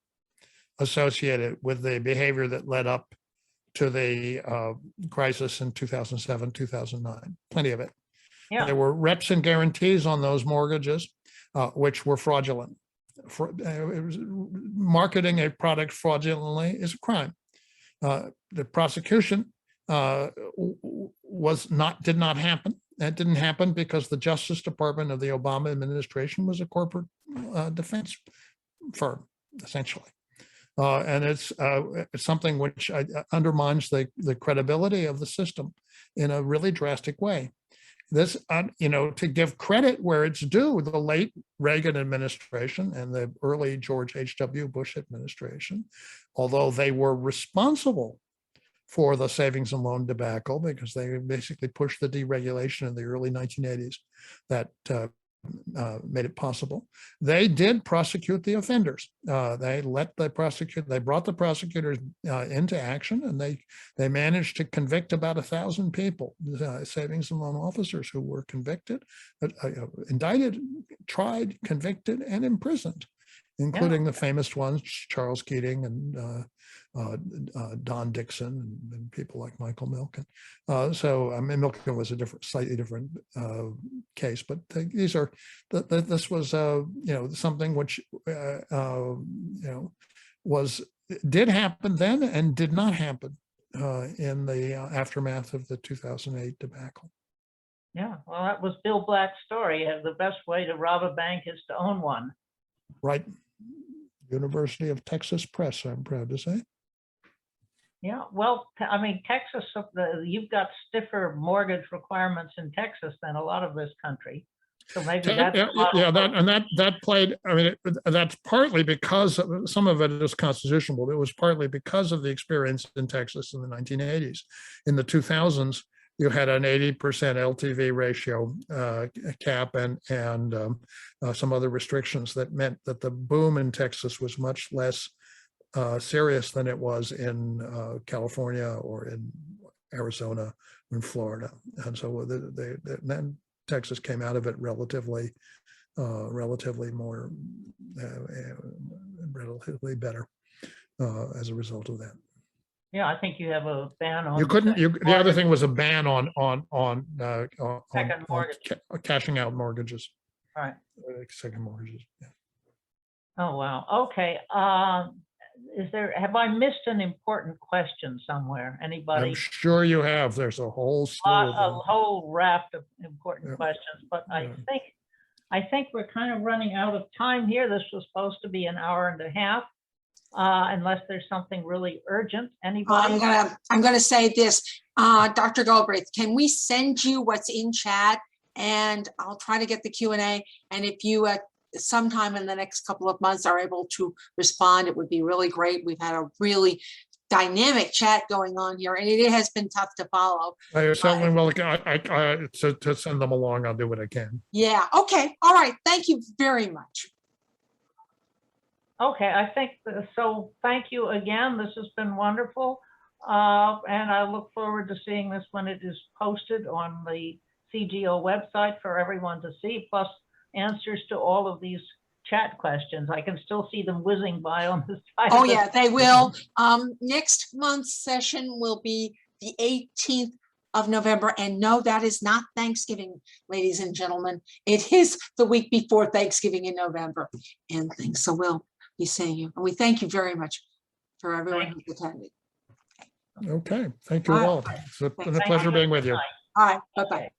associated with the behavior that led up to the crisis in 2007, 2009. Plenty of it. yeah, There were reps and guarantees on those mortgages, which were fraudulent. Marketing a product fraudulently is a crime. The prosecution did not happen. That didn't happen because the Justice Department of the Obama administration was a corporate defense firm, essentially. And it's something which undermines the credibility of the system in a really drastic way. This, to give credit where it's due, the late Reagan administration and the early George H.W. Bush administration, although they were responsible for the savings and loan debacle because they basically pushed the deregulation in the early 1980s that made it possible. They did prosecute the offenders. They brought the prosecutors into action, and they managed to convict about 1,000 people, savings and loan officers who were convicted, indicted, tried, convicted, and imprisoned, including the famous ones, Charles Keating and Don Dixon and people like Michael Milken. So I mean, Milken was a slightly different case, but these are this was something which did happen then and did not happen in the aftermath of the 2008 debacle. yeah. Well, that was Bill Black's story. The best way to rob a bank is to own one. Right. University of Texas Press, I'm proud to say. Yeah, well, I mean, Texas, you've got stiffer mortgage requirements in Texas than a lot of this country. So maybe that's that played. I mean, that's partly because some of it is constitutional. It was partly because of the experience in Texas in the 1980s. In the 2000s, you had an 80% LTV ratio cap and some other restrictions that meant that the boom in Texas was much less serious than it was in California or in Arizona or in Florida. And so then Texas came out of it relatively better as a result of that. Yeah, I think you have a ban on. You couldn't. The other thing was a ban on second mortgage, cashing out mortgages. Right. Second mortgages. Yeah. Oh wow. Okay. Have I missed an important question somewhere? Anybody? I'm sure you have. There's a whole slew of them. A whole raft of important questions, but I think we're kind of running out of time here. This was supposed to be an hour and a half. Unless there's something really urgent. Anybody? I'm gonna say this, Dr. Galbraith, can we send you what's in chat? And I'll try to get the Q&A. And if you sometime in the next couple of months are able to respond, it would be really great. We've had a really dynamic chat going on here, and it has been tough to follow. I certainly will. To send them along, I'll do what I can. Yeah. Okay. All right. Thank you very much. Okay, I think so. Thank you again. This has been wonderful. And I look forward to seeing this when it is posted on the CGO website for everyone to see, plus answers to all of these chat questions. I can still see them whizzing by on the side. Oh yeah, they will. Next month's session will be the 18th of November. And no, that is not Thanksgiving, ladies and gentlemen. It is the week before Thanksgiving in November and things. So we'll be seeing you. And we thank you very much for everyone who's attended. Okay. Thank you all. It's been a pleasure being with you. All right. Bye-bye.